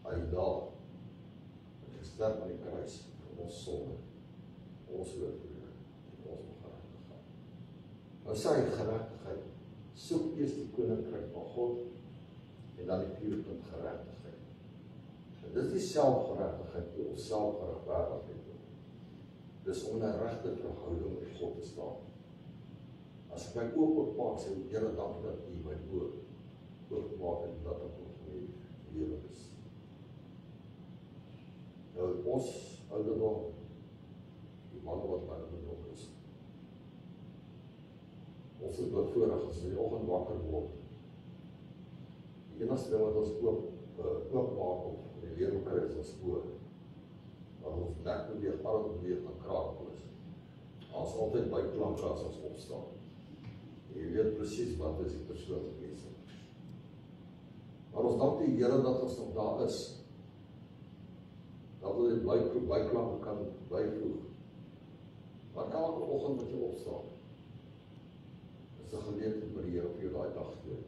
A: Hy is daar. Hy gesterf aan die kruis vir ons sonde, ons oortreding en ons ongeregtigheid. Nou sê hy geregtigheid, soek eers die koninkryk van God en dan die vuurpunt geregtigheid. En dit is die selfgeregtigheid die ons self geregverdig het. Dis om 'n regte verhouding met God te staan. As ek my oop oopmaak, sê ek, Here, dankie dat U my oopmaak en dat ek nog nie lewe is. Nou, ons ouderdom, die manne wat by betrokke is, ons is bevoorreg as die oggend wakker word. Die enigste ding wat ons oopmaak of die lewe kry is ons oor. Want ons nek beweeg, arm beweeg, dan kraak ons. Ons altyd byklanke as ons opstaan. Jy weet presies wat is die persoon mense. Maar ons dank die Here dat ons nog daar is. Dat ons die byklanke kan byvoeg. Maar elke oggend wat jy opstaan, is 'n geleentheid met die Here vir jou daai dag te doen.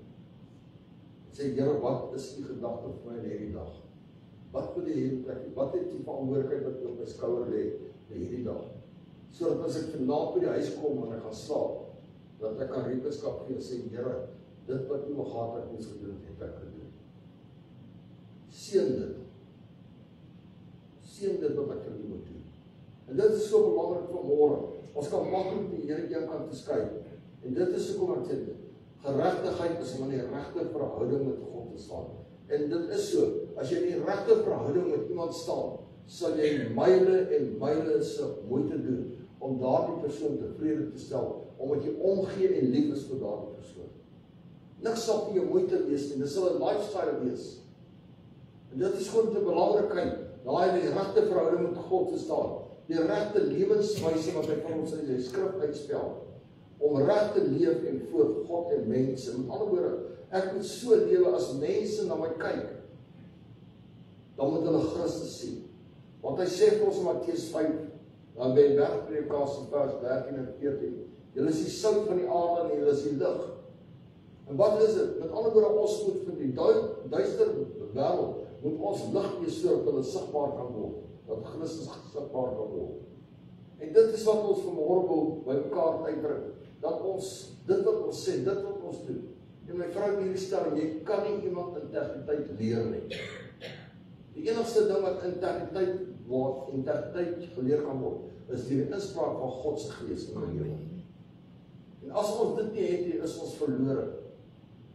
A: Sê, Here, wat is die gedagte vir my in hierdie dag? Wat wil jy hê, wat het die verantwoordelikheid wat op my skouer lê vir hierdie dag? Sodat as ek vanaand by die huis kom en ek gaan slaap, dat ek kan rekenskap gee en sê, Here, dit wat U gehad het ons gedoen het ek gedoen. Seën dit. Seën dit wat ek vir U moet doen. En dit is so belangrik vanmôre. Ons kan maklik die Here een kant toeskryf. En dit is hoekom ek sê, geregtigheid is om in die regte verhouding met God te staan. En dit is so, as jy in die regte verhouding met iemand staan, sal jy myle en myle se moeite doen om daardie persoon tevrede te stel, omdat jy omgee en lief is vir daardie persoon. Niks sal vir jou moeite wees nie, dit sal 'n lifestyle wees. En dit is gewoon te belangrikheid, daai in die regte verhouding met God te staan, die regte lewenswyse wat hy van ons in die skrif uitspel, om reg te leef en voor God en mense. Met ander woorde, ek moet so lewe as mense na my kyk, dan moet hulle Christus sien. Want hy sê vir ons in Matteus 5, dan by Bergpredikasie vers 13 en 14, julle is die sout van die aarde en julle is die lig. En wat is dit? Met ander woorde, ons moet vir die duister wêreld, moet ons lig wees sodat hulle sigbaar kan word, dat Christus sigbaar kan word. En dit is wat ons vanmôre wil by mekaar uitdruk, dat ons, dit wat ons sê, dit wat ons doen. En my vrou hierdie stel, jy kan nie iemand integriteit leer nie. Die enigste ding wat integriteit geleer kan word, is die inspraak van God se Gees in my lewe. En as ons dit nie het, is ons verlore.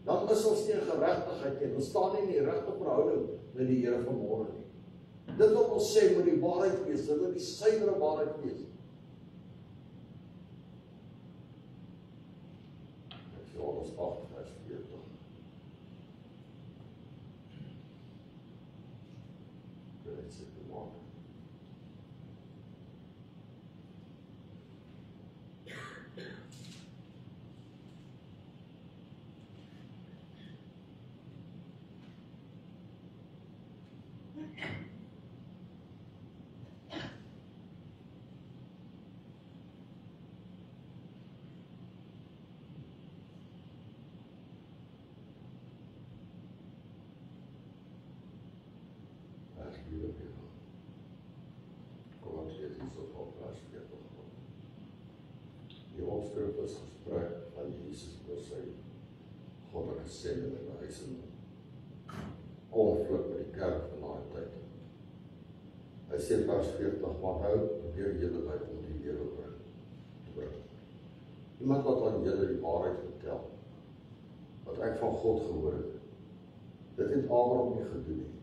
A: Dan is ons nie in geregtigheid nie. Ons staan nie in die regte verhouding met die Here vanmôre nie. Dit wat ons sê moet die waarheid wees, dit moet die suiwere waarheid wees. Exodus 8 vers 40. Dit sê te maak. Kom ons lees hierso van vers 40. Die opskrif is gesprek van Jesus oor sy goddelike sending en hy is in konflik met die kerk van daai tyd. Hy sê vers 40, maar nou probeer julle my om die Here te bring. Iemand wat aan julle die waarheid vertel, wat ek van God gehoor het. Dit het Abraham nie gedoen nie.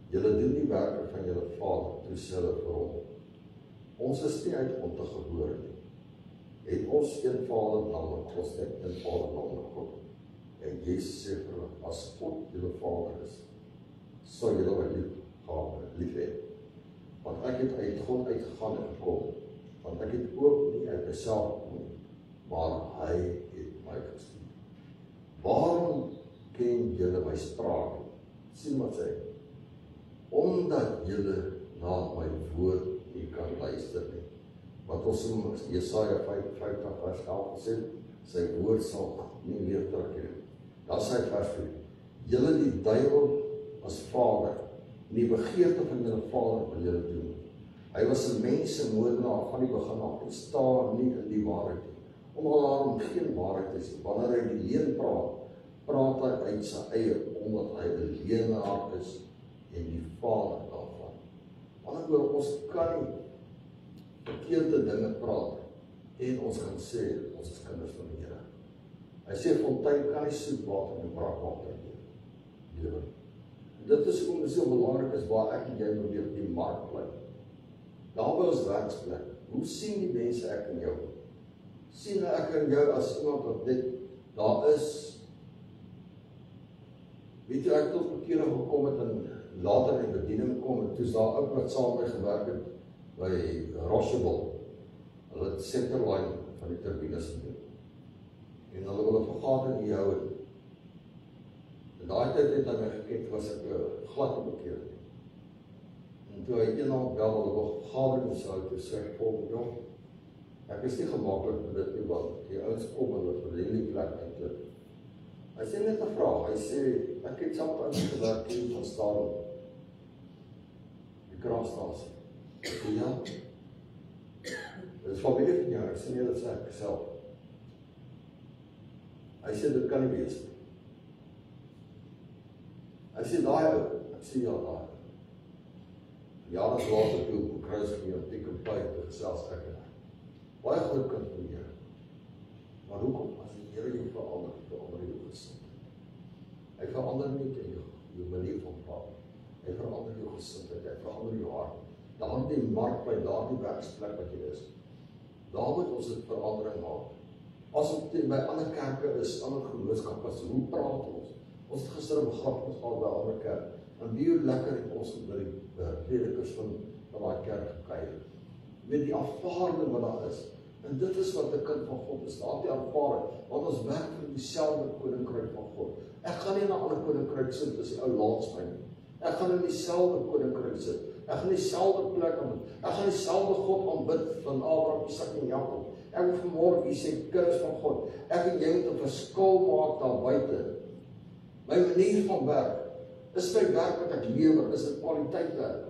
A: Julle doen die werke van julle vader, toe sê hulle vir hom. Ons is nie uit ontegebore nie. Het ons een vader naamlik God, een vader naamlik God. En Jesus sê vir hulle, as God julle vader is, sal julle my lief hê. Want ek het uit God uitgegaan en gekom, want ek het ook nie uit myself gekom, maar hy het my gestuur. Waarom ken julle my spraak? Sien wat sê, omdat julle na my woord nie kan luister nie. Wat ons in Jesaja 55 vers 11 gesê, sy woord sal nie weer terugkeer. Dan sê vers 4, julle die duiwel as vader, en die begeerte van julle vader wil julle doen. Hy was 'n mensemoordenaar van die begin af en staan nie in die waarheid nie. Omdat daarom geen waarheid is, wanneer hy die leuen praat, praat hy uit sy eie, omdat hy 'n leenaar is en die vader daarvan. Anderswoorde, ons kan nie verkeerde dinge praat en ons kan sê, ons is kinders van die Here. Hy sê, fontein kan nie soet water en braakwater lewer. Dit is hoekom dit so belangrik is waar ek en jy probeer die mark bly. Daar by ons werksplek, hoe sien die mense ek en jou? Sien ek en jou as iemand wat dit, daar is, weet jy, ek tot bekering gekom het en later in die bediening kom, en toe's daar ook wat saam met gewerk het by Rochebel, hulle het Centerline van die turbines gedoen. En hulle wil 'n vergadering hier hou het. In daai tyd het hy my geken, was ek glad bekeerd. En toe hy eendag bel, hulle wil vergadering sou, toe sê ek, jong, ek is nie gemaaklik met dit nie, want die ouens kom en hulle verdien die plek eintlik. Hy sê net 'n vraag, hy sê, ek het saam met ouens gewerk hier van Stadium, die kragstasie. Ek sê, ja, dit is familie van jou, ek sê nie, dit sê ek self. Hy sê, dit kan nie wees nie. Hy sê, daai ou, ek sê, ja, daai. Jare later toe op kruis geneem, Pick n Pay, te gesels ek en hy. Baie groot kind van die Here. Maar hoekom? As die Here jou verander jou gesindheid. Hy verander nie in jou manier van praat. Hy verander jou gesindheid, hy verander jou hart. Daar die mark by daardie werksplek wat jy is. Daar moet ons 'n verandering maak. As op by ander kerke is, ander genootskappe, hoe praat ons? Ons het gister 'n begrafnis gehad by 'n ander kerk. En wie lekker het ons by die predikers van daai kerk gekuier. Met die aanvaarding wat daar is. En dit is wat 'n kind van God is. Daar die aanvaarding, want ons werk vir dieselfde koninkryk van God. Ek gaan nie na 'n ander koninkryk sit as die ou Laansmyn. Ek gaan in dieselfde koninkryk sit. Ek gaan dieselfde plek aanbid. Ek gaan dieselfde God aanbid van Abraham, Isak en Jakob. Ek wil vanmôre u sê, kinders van God, ek en jy moet 'n verskil maak daar buite. My manier van werk, is my werk wat ek lewer, is dit kwaliteit werk.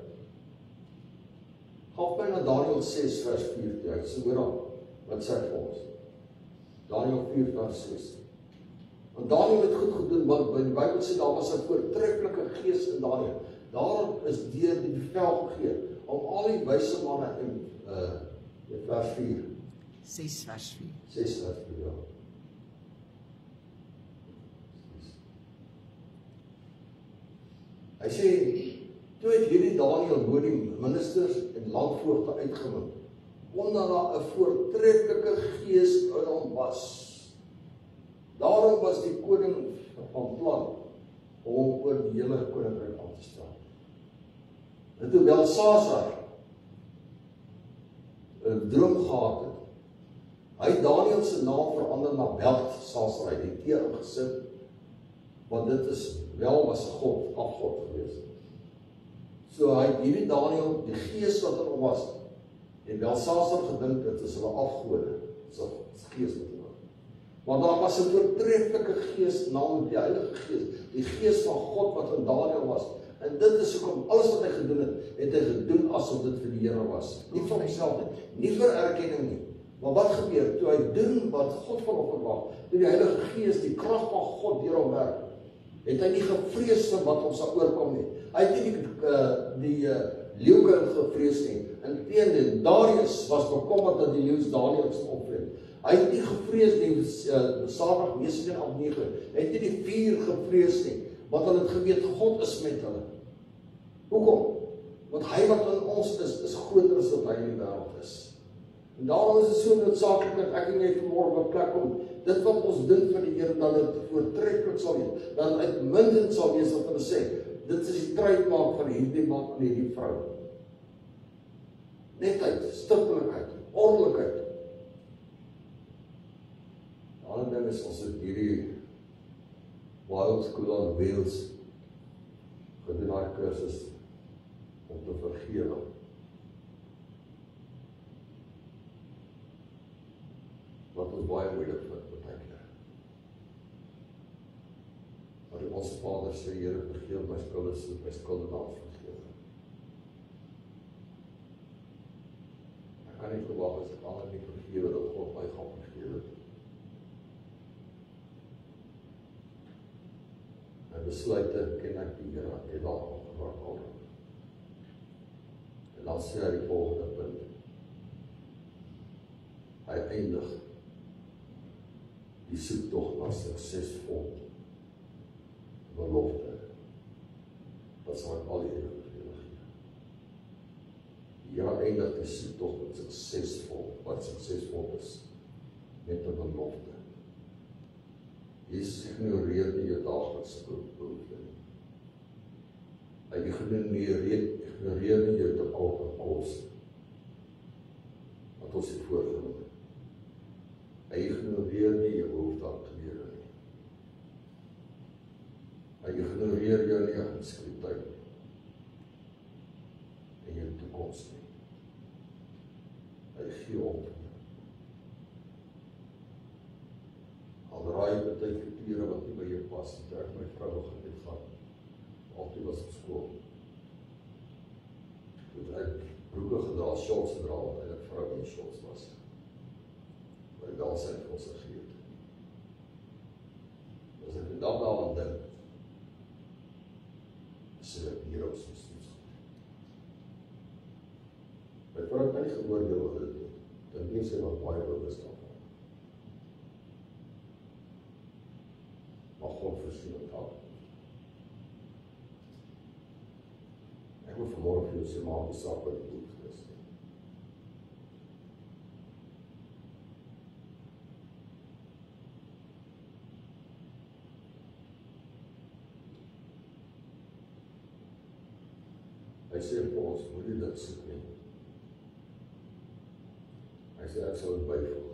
A: Gaan my na Daniël 6 vers 4 toe, so hoor dan, wat sê vir ons? Daniël 4 vers 6. Want Daniël het goed gedoen, want by die Bybel sê daar was 'n voortreffelike gees in Daniël. Daar is deur die bevel gegee om al die wyse manne in vers 4.
B: 6 vers 4.
A: 6 vers 4, ja. Hy sê, toe het hierdie Daniël hoe die ministers en landvoogde uitgemunt, omdat daar 'n voortreffelike gees in hom was. Daarom was die koning van plan om oor die hele koninkryk aan te staan. En toe Belsasar 'n droom gehad het, hy het Daniël se naam verander na Beltsasar, hy het die tee ingesit, want dit is wel was 'n god, afgod geweest. So hy het hierdie Daniël, die gees wat in hom was, en Belsasar gedink dit is hulle afgode, so gees met hom. Want daar was 'n voortreffelike gees, naamlik die Heilige Gees, die gees van God wat in Daniël was. En dit is hoekom alles wat hy gedoen het hy gedoen asof dit vir die Here was. Nie vir homself nie vir erkenning nie. Maar wat gebeur toe hy doen wat God van hom verwag? Toe die Heilige Gees, die krag van God deur hom werk, het hy nie gevrees vir wat hom sal oorkom nie. Hy het nie die leeuke gevrees nie. Inteendeel, Darius was bekommerd dat die leeu's Daniël sal opvreet. Hy het nie gevrees nie, Sadrag, Mesach en Abednego. Hy het nie die vuur gevrees nie, want hulle het geweet God is met hulle. Hoekom? Want hy wat in ons is groter as wat hy in die wêreld is. En daarom is dit so noodsaaklik dat ek en jy vanmôre op 'n plek kom, dit wat ons doen vir die Here, dat dit voortreffelik sal wees, dat dit uitmuntend sal wees wat hulle sê. Dit is die trademark van hierdie man en hierdie vrou. Netheid, stiptelikheid, ordelikheid. Die ander ding is ons het hierdie Wild School on Wheels gedoen daai kursus om te vergewe. Wat ons baie moeilik vind baie keer. Maar ons Vader sê, Here, vergewe my skulde soos my skuldenaars vergewe. Ek kan nie verwag as ek ander nie vergewe dat God my gaan vergewe. My besluite ken ek die Here, ek het daarop geraak al. En dan sê hy die volgende punt. Hy eindig die soektog na suksesvol belofte. Dat sal ek al die Here vergewe gee. Die Here eindig die soektog met suksesvol, wat suksesvol is, met 'n belofte. Jesus ignoreer nie jou daaglikse behoefte nie. Hy ignoreer nie jou tekort aan kos wat ons het voorgenoem. Hy ignoreer nie jou behoefte aan klere nie. Hy ignoreer jou nie aan skryftyd en jou toekoms nie. Hy gee op. Al raai ek baie klere wat nie by jou pas, toe ek my vrou begin het gaan, altyd was op skool. Toe ek broeke gedra, shorts gedra, wat eintlik vrou in shorts was. Maar wel sy vir ons gegee het. As ek vandag daaraan dink, sê ek hier op soos iets. My vrou het nie geoordeel oor dit nie. Dink nie sy was baie bewus daarvan. Maar God voorsien het al. Ek wil vanmôre vir jou sê, maak die saak wat jy moet is. Hy sê vir ons, moet jy dit soek nie. Hy sê, ek sal dit byvoeg.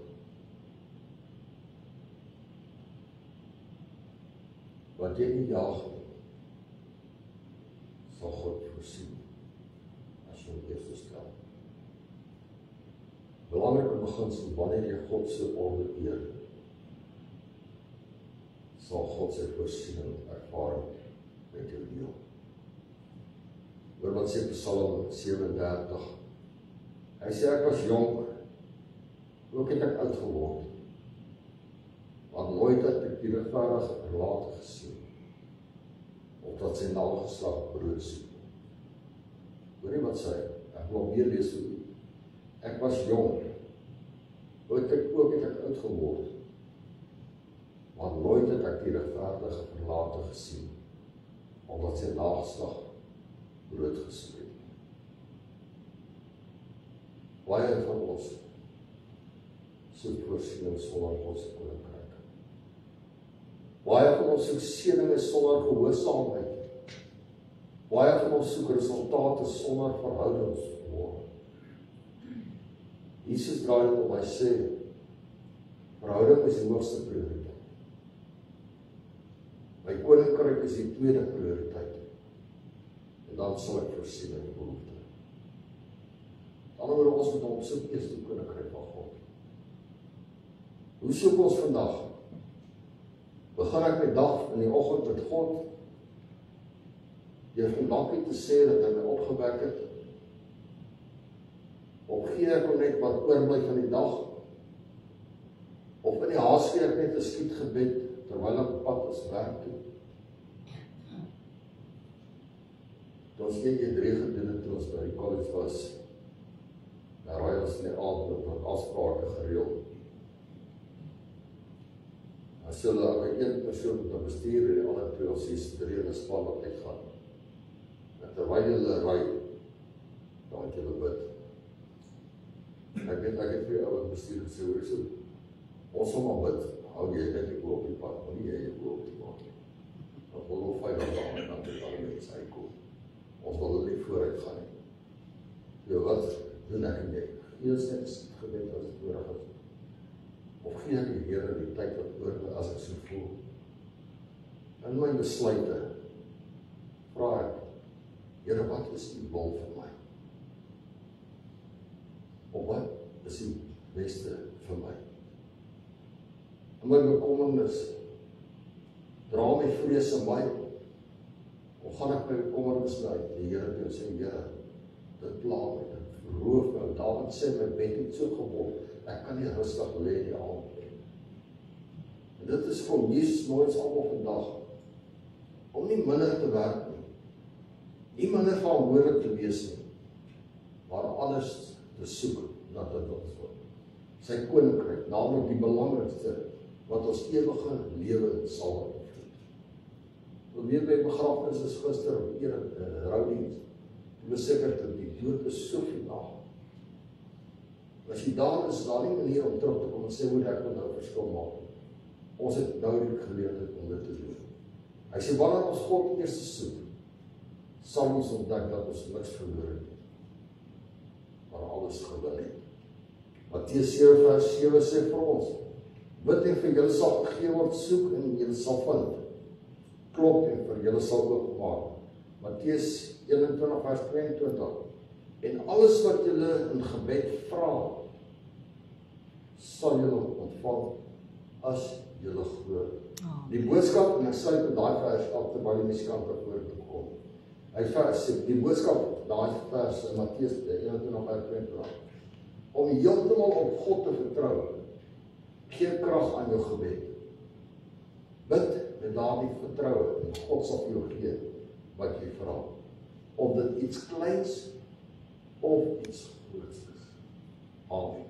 A: Wat jy nie jaag nie, sal God voorsien, as jy hom eers stel. Belangrike beginsel, wanneer jy God se orde eer, sal God sy voorsiening ervaring met jou deel. Hoor wat sê Psalm 37. Hy sê, ek was jonk, ook het ek oud geword, maar nooit het ek die regverdige verlate gesien, of dat sy nageslag brood soek. Hoor nie wat sê, ek wil weer lees vir u. Ek was jong, ook het ek oud geword, maar nooit het ek die regverdige verlate gesien, omdat sy nageslag brood gesmeed het. Baie van ons soek voorsiening sonder God se koninkryk. Baie van ons soek seëninge sonder gehoorsaamheid. Baie van ons soek resultate sonder verhoudings. Jesus draai dit om, hy sê, verhouding is die hoogste prioriteit. My koninkryk is die tweede prioriteit. En dan sal ek voorsien in die behoefte. Anderwoorde, ons moet op soek eers die koninkryk van God. Hoe soek ons vandag? Begin ek my dag in die oggend met God, deur hom dankie te sê dat hy my opgewek het, of gee ek hom net wat oorbly van die dag, of in die haas gee ek net 'n skietgebed, terwyl ek op pad is werk toe. Toe ons G3 gedoen het, toe ons by die college was, dan raai ons in die aand met afsprake gereël. As hulle ook een persoon moet bestuur en die ander twee of 3 in 'n span wat uitgaan. En terwyl hulle ry, dan het hulle bid. Ek het vir ouwe bestuur gesê, hoor so, ons sal maar bid, hou jy net die oor op die pad, maar nie jy oor op die pad. Dan wil ons 5 dagen en dan het alle mense uitkom. Ons wil hulle nie vooruit gaan nie. Jo, wat doen ek nie? Eers net gebed as het nodig is. Of gee ek die Here die tyd wat oor as ek so voel. In my besluite, vra ek, Here, wat is die wil vir my? Of wat is die beste vir my? In my bekommernis, dra my vrees in my, of gaan ek my bekommernis uit? Die Here toe sê, Here, dit pla my, dit verroof my. David sê, my bed het so geword, ek kan nie rustig lê die aand nie. En dit is vir Jesus nooit almal vandag, om nie minder te werk nie, nie minder verantwoordelik te wees nie, maar alles te soek na dit wat ons wil. Sy koninkryk, naamlik die belangrikste, wat ons ewige lewe sal opvoed. Toe weer by begrafnis is gister op roudiens, die beseker dat die dood is so finaal. As jy daar is, daar nie manier om terug te kom en sê, hoe ek moet nou verskil maak. Ons het nou die geleerdheid om dit te doen. Hy sê, wanneer ons God eers soek, sal ons ontdek dat ons niks verloor het, maar alles gewin het. Matteus 7 vers 7 sê vir ons, bid en vir julle sal gegee word, soek en julle sal vind. Klop en vir julle sal oopmaak. Matteus 21 vers 22. En alles wat julle in gebed vra, sal julle ontvang as julle glo. Die boodskap, en ek sluit met daai vers af terwyl die musikant voor toe kom. Hy sê, die boodskap, daai vers in Matteus 21 vers 22. Om heeltemal op God te vertrou, gee krag aan jou gebed. Bid met daardie vertroue en God sal vir jou gee wat jy vra. Of dit iets kleins of iets groots is. Amen.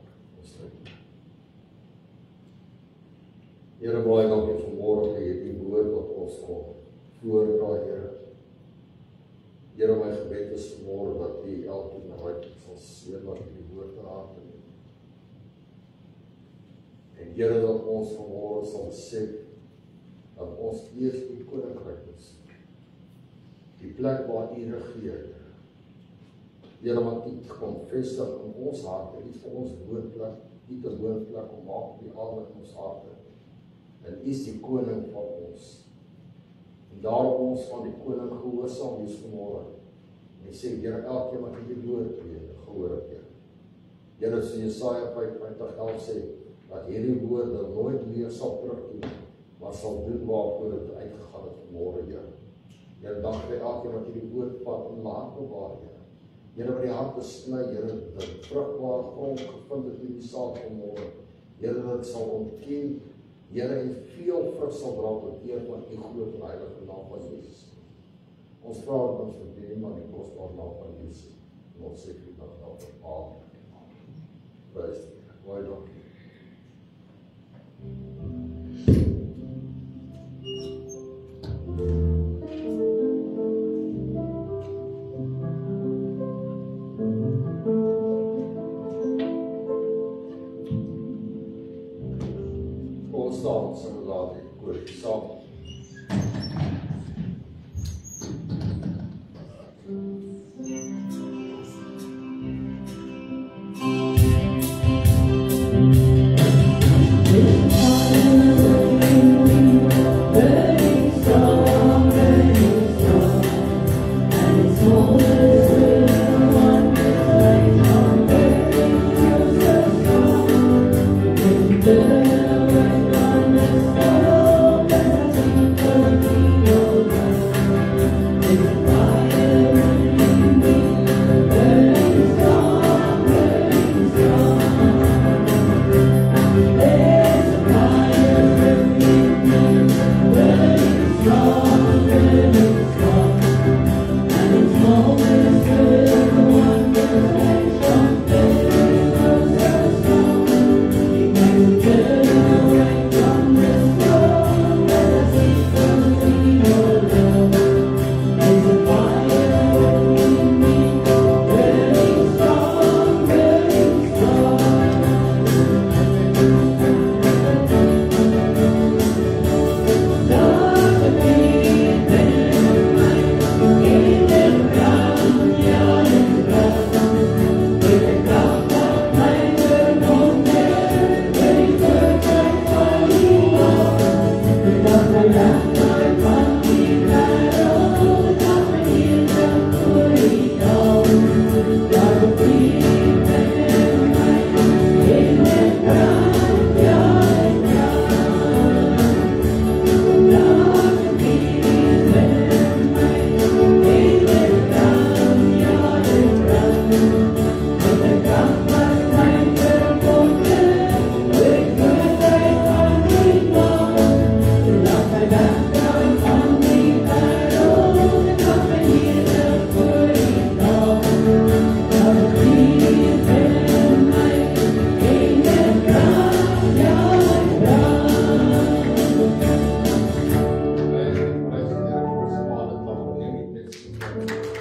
A: Here, baie dankie vanmôre vir hierdie woord wat ons kon voordra, Here. Here, my gebed is vanmôre dat U elkeen reg sal seën wat die woord in harte neem. En Here, dat ons vanmôre sal besef dat ons eers die koninkryk is. Die plek waar U regeer. Here, wat U kom vestig in ons harte, U vir ons woonplek, U te woonplek om maak die aarde in ons harte. En U is die koning van ons. En daarom ons van die koning gehoorsaam wees vanmôre. En hy sê, Here, elkeen wat hierdie woord gehoor het, Here. Here, so Jesaja 55:11 sê, dat hierdie woorde nooit weer sal terugkeer, maar sal doen waarvoor dit uitgegaan het vanmôre, Here. Here, dank vir elkeen wat hierdie woord vat en laat bewaar, Here. Here, wat die hart besny, Here, dat vrugbaar grond gevind het in die saad vanmôre. Here, dat sal ontken, Here, en veel vrug sal dra tot eer van U groot en heilige naam van Jesus. Ons vra dat ons verdien aan die kosbare naam van Jesus. En ons sê vir dat nou vir Amen. Prys die Here. Baie dankie.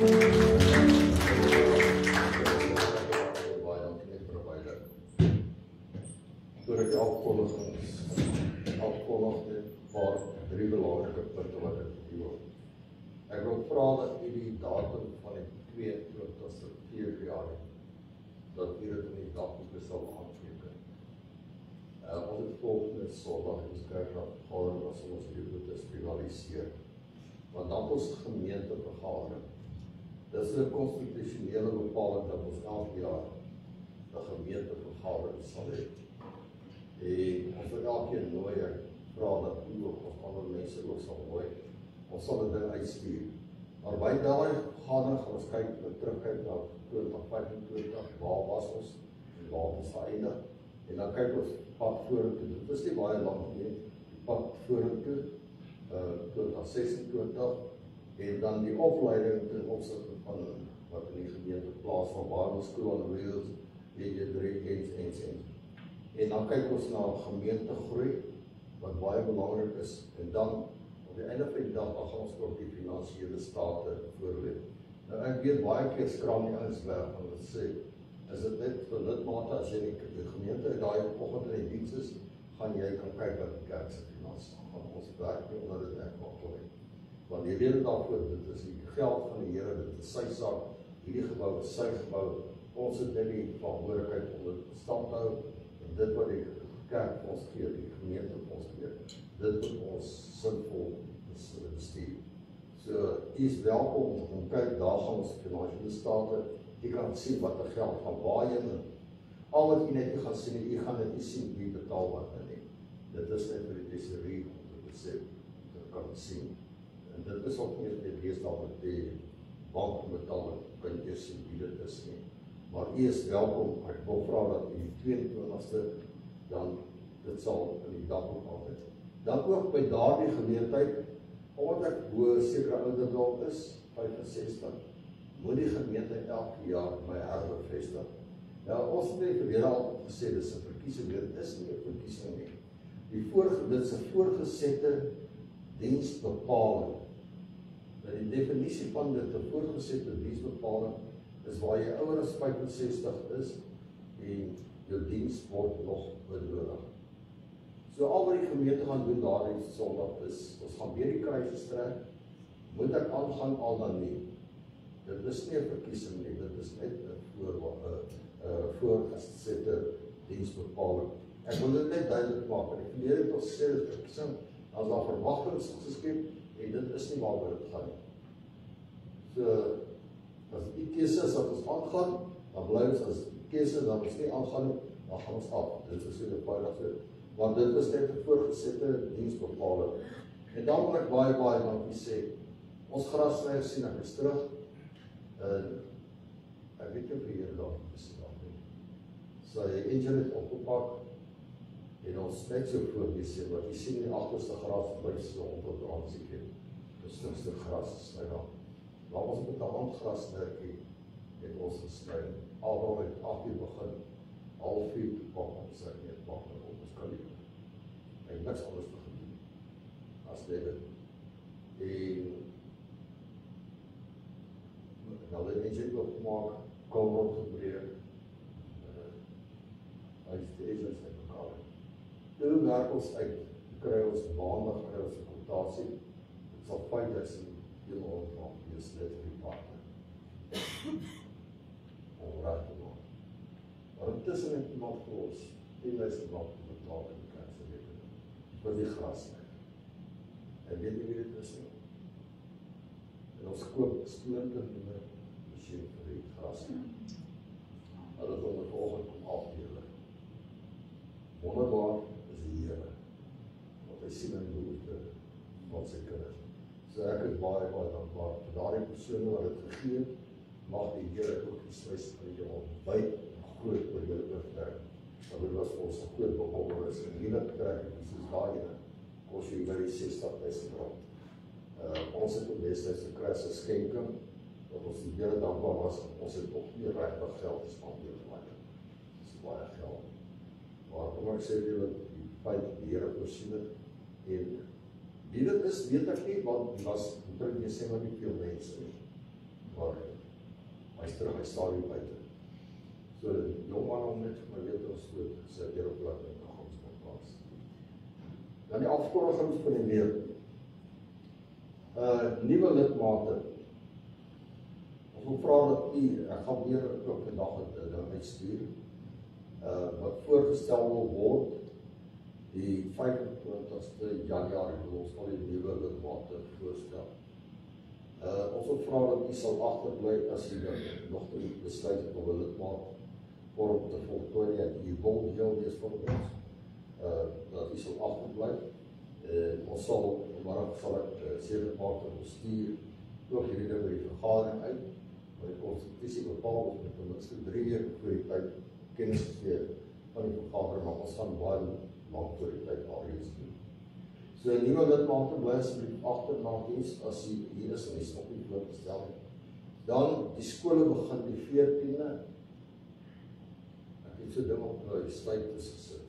A: Baie dankie net vir beide. Voor ek afkondig net paar 3 belangrike punte wat ek wil. Ek wil vra dat u die datum van die 22ste Februarie dat u dit in die dagboeke sal aanteken. Ons het volgende Sondag in ons kerkvergadering as ons die boete finaliseer. Want dan ons gemeentevergadering. Dis 'n konstitusionele bepaling dat ons elke jaar 'n gemeentevergadering sal hê. En ons wil elkeen nooi, ek vra dat u ook of ander mense ook sal nooi. Ons sal dit uitstuur. Maar by daardie vergadering gaan ons terugkyk na 2025, waar was ons en waar ons geëindig. En dan kyk ons pad vorentoe. Dit is nie baie lank nie, die pad vorentoe, 2026, en dan die opleiding ten opsigte van wat in die gemeente plaas van Bible School on Wheels, DJ3 en. En dan kyk ons na gemeentegroei, wat baie belangrik is, en dan op die einde van die dag gaan ons ook die finansiële state voorlê. Nou ek weet baie keer skraam die ouens weg en hulle sê, is dit net vir lidmate as jy in die gemeente uit daai oggend in die diens is, gaan jy kan kyk wat die kerk se finansies gaan. Ons werk nie onder dit ek wil hê. Want die rede daarvoor, dit is die geld van die Here, dit is sy saak, hierdie gebou is sy gebou, ons het net die verantwoordelikheid om dit stand te hou, en dit wat die kerk vir ons gee, die gemeente vir ons gee, dit moet ons sinvol bestuur. So, u is welkom om kyk, daar gaan ons finansiële state, u kan sien wat die geld van waar jy moet. Al wat u net gaan sien, u gaan net nie sien wie betaal wat nie. Dit is net vir die tesorie om te besef, dat kan sien. En dit is ook nie net lees daar met die bankbetaling, kan jy sien wie dit is nie. Maar u is welkom, ek wil vra dat u die 22ste, dan dit sal in die dag ook altijd. Dan ook by daardie geleentheid, omdat ek bo sekere ouderdom is, 65, moet die gemeente elke jaar my herbevestig. Nou, ons het in die verlede altyd gesê, dis 'n verkiesing, dit is nie 'n verkiesing nie. Dit is 'n voorgesette diensbepaling. Nou, die definisie van dit, 'n voorgesette diensbepaling, is waar jy ouer as 65 is, en jou diens word nog benodig. So al wat die gemeente gaan doen daardie Sondag is, ons gaan weer die kruise trek, moet ek aangaan al dan nie. Dit is nie 'n verkiesing nie, dit is net 'n voorgesette diensbepaling. Ek wil dit net duidelik maak, en die verlede het ons gesê, dit verkiesing, as daar verwagtings geskep, en dit is nie waaroor dit gaan nie. So, as die keuse is dat ons aangaan, dan bly ons, as die keuse is dat ons nie aangaan nie, dan gaan ons af. Dit is so eenvoudig so. Want dit is net 'n voorgesette diensbepaling. En dan wil ek baie dankie sê. Ons grasnyer sien ek is terug. Ek weet nie of die Here daar is nie. Sy engine het opgepak en ons net so voorgesê, wat jy sien in die agterste gras bly so ontdransie het. Dis 'n stuk gras gesny daar. Waar ons met 'n handgrasnertjie het ons gesny. Alhoewel het 8:00 begin, 8:30 toe pak ons sy neerpak op ons kaliber. En niks anders te gedoen as dit. En hulle het engine opgemaak, kolom gebreek, hy is die engine sy mekaar. Toe werk ons uit, kry ons maandag, kry ons 'n kwotasie, dit sal 5.000 helemaal opmaak, die is net vir die partner. Om reg te maak. Maar intussen het iemand vir ons 10.000 rand betaal in die kerkse rekening, vir die grasnyer. En weet nie wie dit is nie. En ons koop stoonternieuwe masjien vir die grasnyer. Hulle het onder vanoggend kom afdele. Wonderbaar is die Here, want hy sien in die behoefte van sy kinders. So ek is baie dankbaar vir daardie persone wat het gegee het, mag die Here ook die sluis van die hemel wyd groot oor julle oortrek. Want dit was vir ons 'n groot bekommernis en hierdie kerk, soos daai ene, kos jy by die 60.000 rand. Ons het op destijds gekry as 'n skenking, dat ons die Here dankbaar was, ons het ook nie regtig geld gespandeer gemaak. Dit is baie geld. Maar kom ek sê julle, die feit die Here voorsien het, en wie dit is, weet ek nie, want die was omtrent Desember nie veel mense nie. maar hy is terug, hy staan hier buite. So, jong man om net maar weet ons goed, sy aeroplan in die godsbeplaas. Dan die afkondigings van die leer. Nuwe lidmate. Ons wil vra dat ek gaan weer ook vandag het ding uitstuur, wat voorgestel wil word, die 25ste Januarie, ons al die nuwe lidmate voorstel. Ons wil vra dat u sal agterbly as u nog nie besluit het om 'n lidmaat vorm te voltooi en u wil deel wees van ons, dat u sal agterbly. Ons sal, vanmiddag sal ek 7 lidmate stuur, ook hierdie ding by die vergadering uit, maar die konstitusie bepaal ons met ten minste 3 jaar voor die tyd kennis gegee van die vergadering, maar ons gaan baie lang voor die tyd alreeds doen. So nuwe lidmate bly asseblief agter na diens as hier is en die stop nie voorgestel het. Dan die skole begin die 14de. Ek het so ding op die status gesit,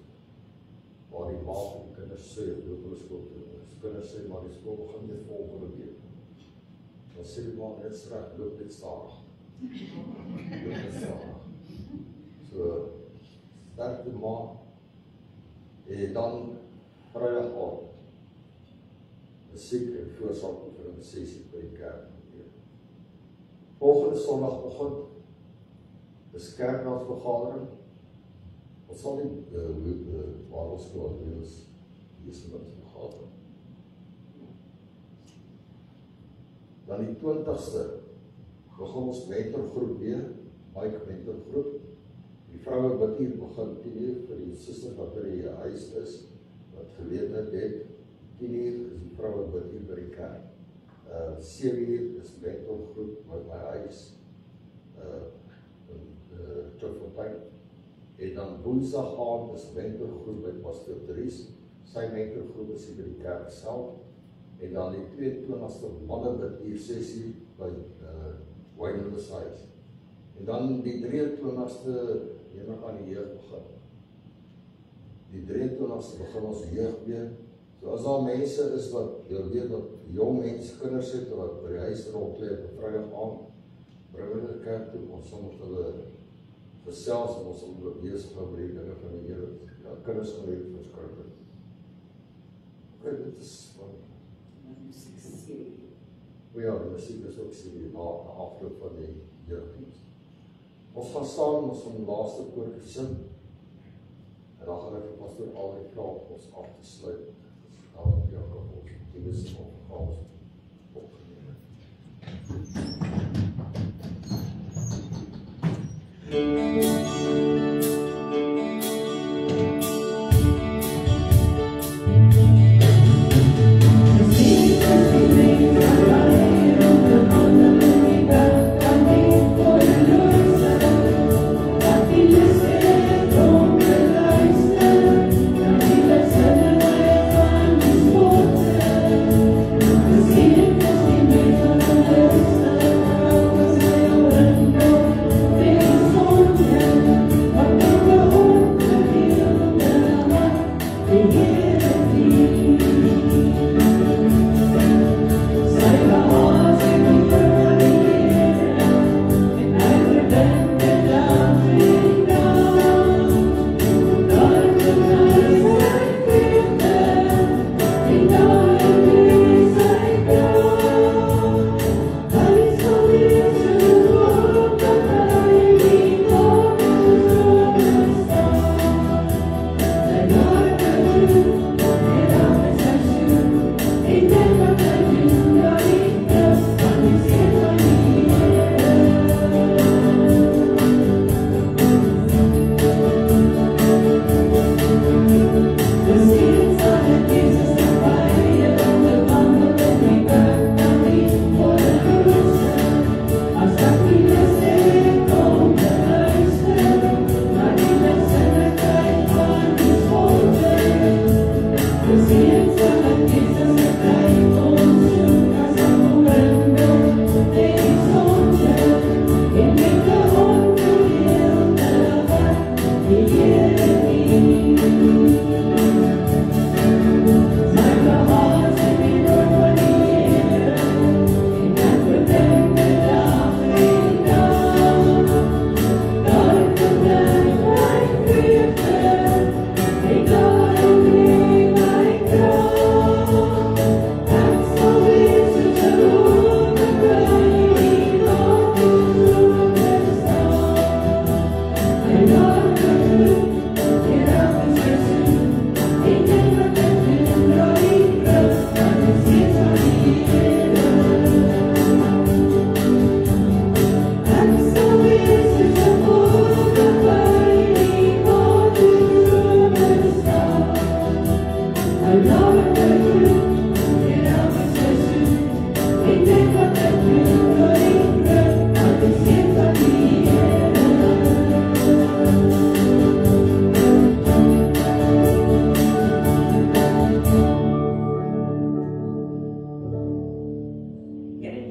A: waar die ma van die kinders sê, loop hulle skool toe. Die kinders sê, maar die skool begin net volgende week. Dan sê die ma net strak, loop net stadig. Loop net stadig. So, sterkte ma. En dan Vrydag aand. Musiek en voorsang vir 'n sessie by die kerk. Volgende Sondagoggend is kerkraadsvergadering. Ons sal nie waar ons gewoon wees met die vergadering. Dan die 20ste begin ons mentorgroep weer, Mike mentorgroep. Die vroue wat hier begin 10 vir die susters wat by die huis is, wat geleentheid het. 10 is die vroue wat hier by die kerk. 7 is mentorgroep by my huis, Chokfontein. En dan Woensdag aand is mentorgroep by Pastor Dries. Sy mentorgroep is hier by die kerk self. En dan die 22ste manne wat hier sessie by Wayne Messiah. En dan die 23ste hierna aan die jeug begin. Die 23ste begin ons jeug weer. So as daar mense is wat, jy weet dat jong mense, kinders het, wat by die huis rondleef op Vrydag aand, bring hulle die kerk toe, ons sal met hulle gesels en ons sal hulle besig hou met die dinge van die Here. Ja, kinders gaan hier verskrik. Ok, dit is van ja, die musiek is ook serie na afloop van die jeugdienst. Ons gaan staan en ons gaan die laaste koortjie sing. En dan gaan ek vir Pastor Alrie vra om ons af te sluit. Dan ja, kan ons die wissel opgehaal opgeneem.
B: Yeah.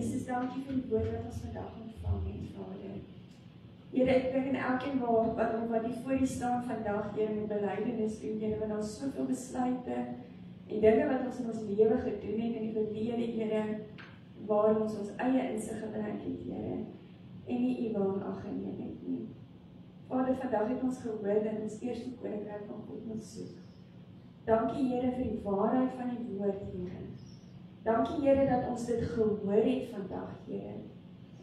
B: Jesus, dankie vir die woord wat ons vandag ontvang het, Vader. Here, ek dink in elkeen wat die voor die staan vandag, Here, met belydenis doen, Here, want daar is soveel besluite en dinge wat ons in ons lewe gedoen het in die verlede, Here, waar ons eie insig gebruik het, Here, en nie U wil in ag geneem het nie. Vader, vandag het ons gehoor dat ons eers die koninkryk van God moet soek. Dankie, Here, vir die waarheid van die woord, Here. Dankie, Here, dat ons dit gehoor het vandag, Here.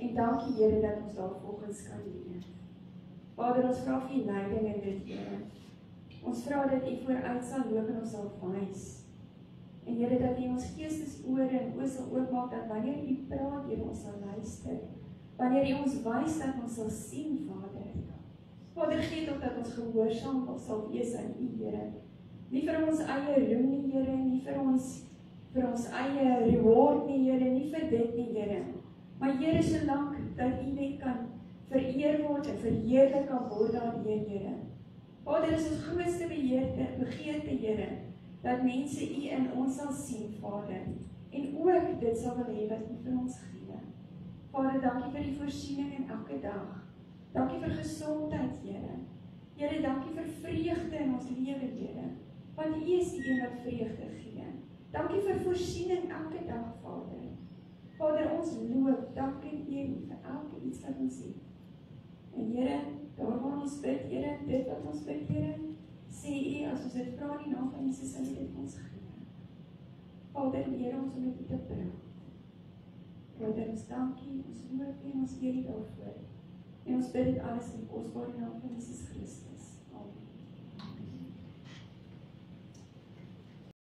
B: En dankie, Here, dat ons daar volgens kan leef. Vader, ons vra vir U leiding in dit, Here. Ons vra dat U vooruit sal loop en ons sal wys. En Here, dat U ons geestesore en oë sal oopmaak, dat wanneer U praat, Here, ons sal luister. Wanneer U ons wys, dat ons sal sien, Vader. Vader, gee tog dat ons gehoorsaam sal wees aan U, Here. Nie vir ons eie roem nie, Here, nie vir ons eie reward nie, Here, nie vir dit nie, Here. Maar Here, solank dat U net kan vereer word en verheerlik kan word daardeur, Here. Vader, is ons grootste begeerte, Here, dat mense U in ons sal sien, Vader, en ook dit sal wil hê wat U vir ons gee. Vader, dankie vir die voorsiening in elke dag. Dankie vir gesondheid, Here. Here, dankie vir vreugde in ons lewe, Here, want U is die een wat vreugde gee. Dankie vir voorsiening elke dag, Vader. Vader, ons loop, dankie U vir elke iets wat ons het. En Here, daar waar ons bid, Here, dit wat ons bid, Here, sê U, as ons dit vra in die naam van Jesus, sal U dit ons gee. Vader, leer ons om met U te praat. Vader, ons dankie, ons loop U en ons eer U daarvoor. En ons bid dit alles in die kosbare naam van Jesus Christus.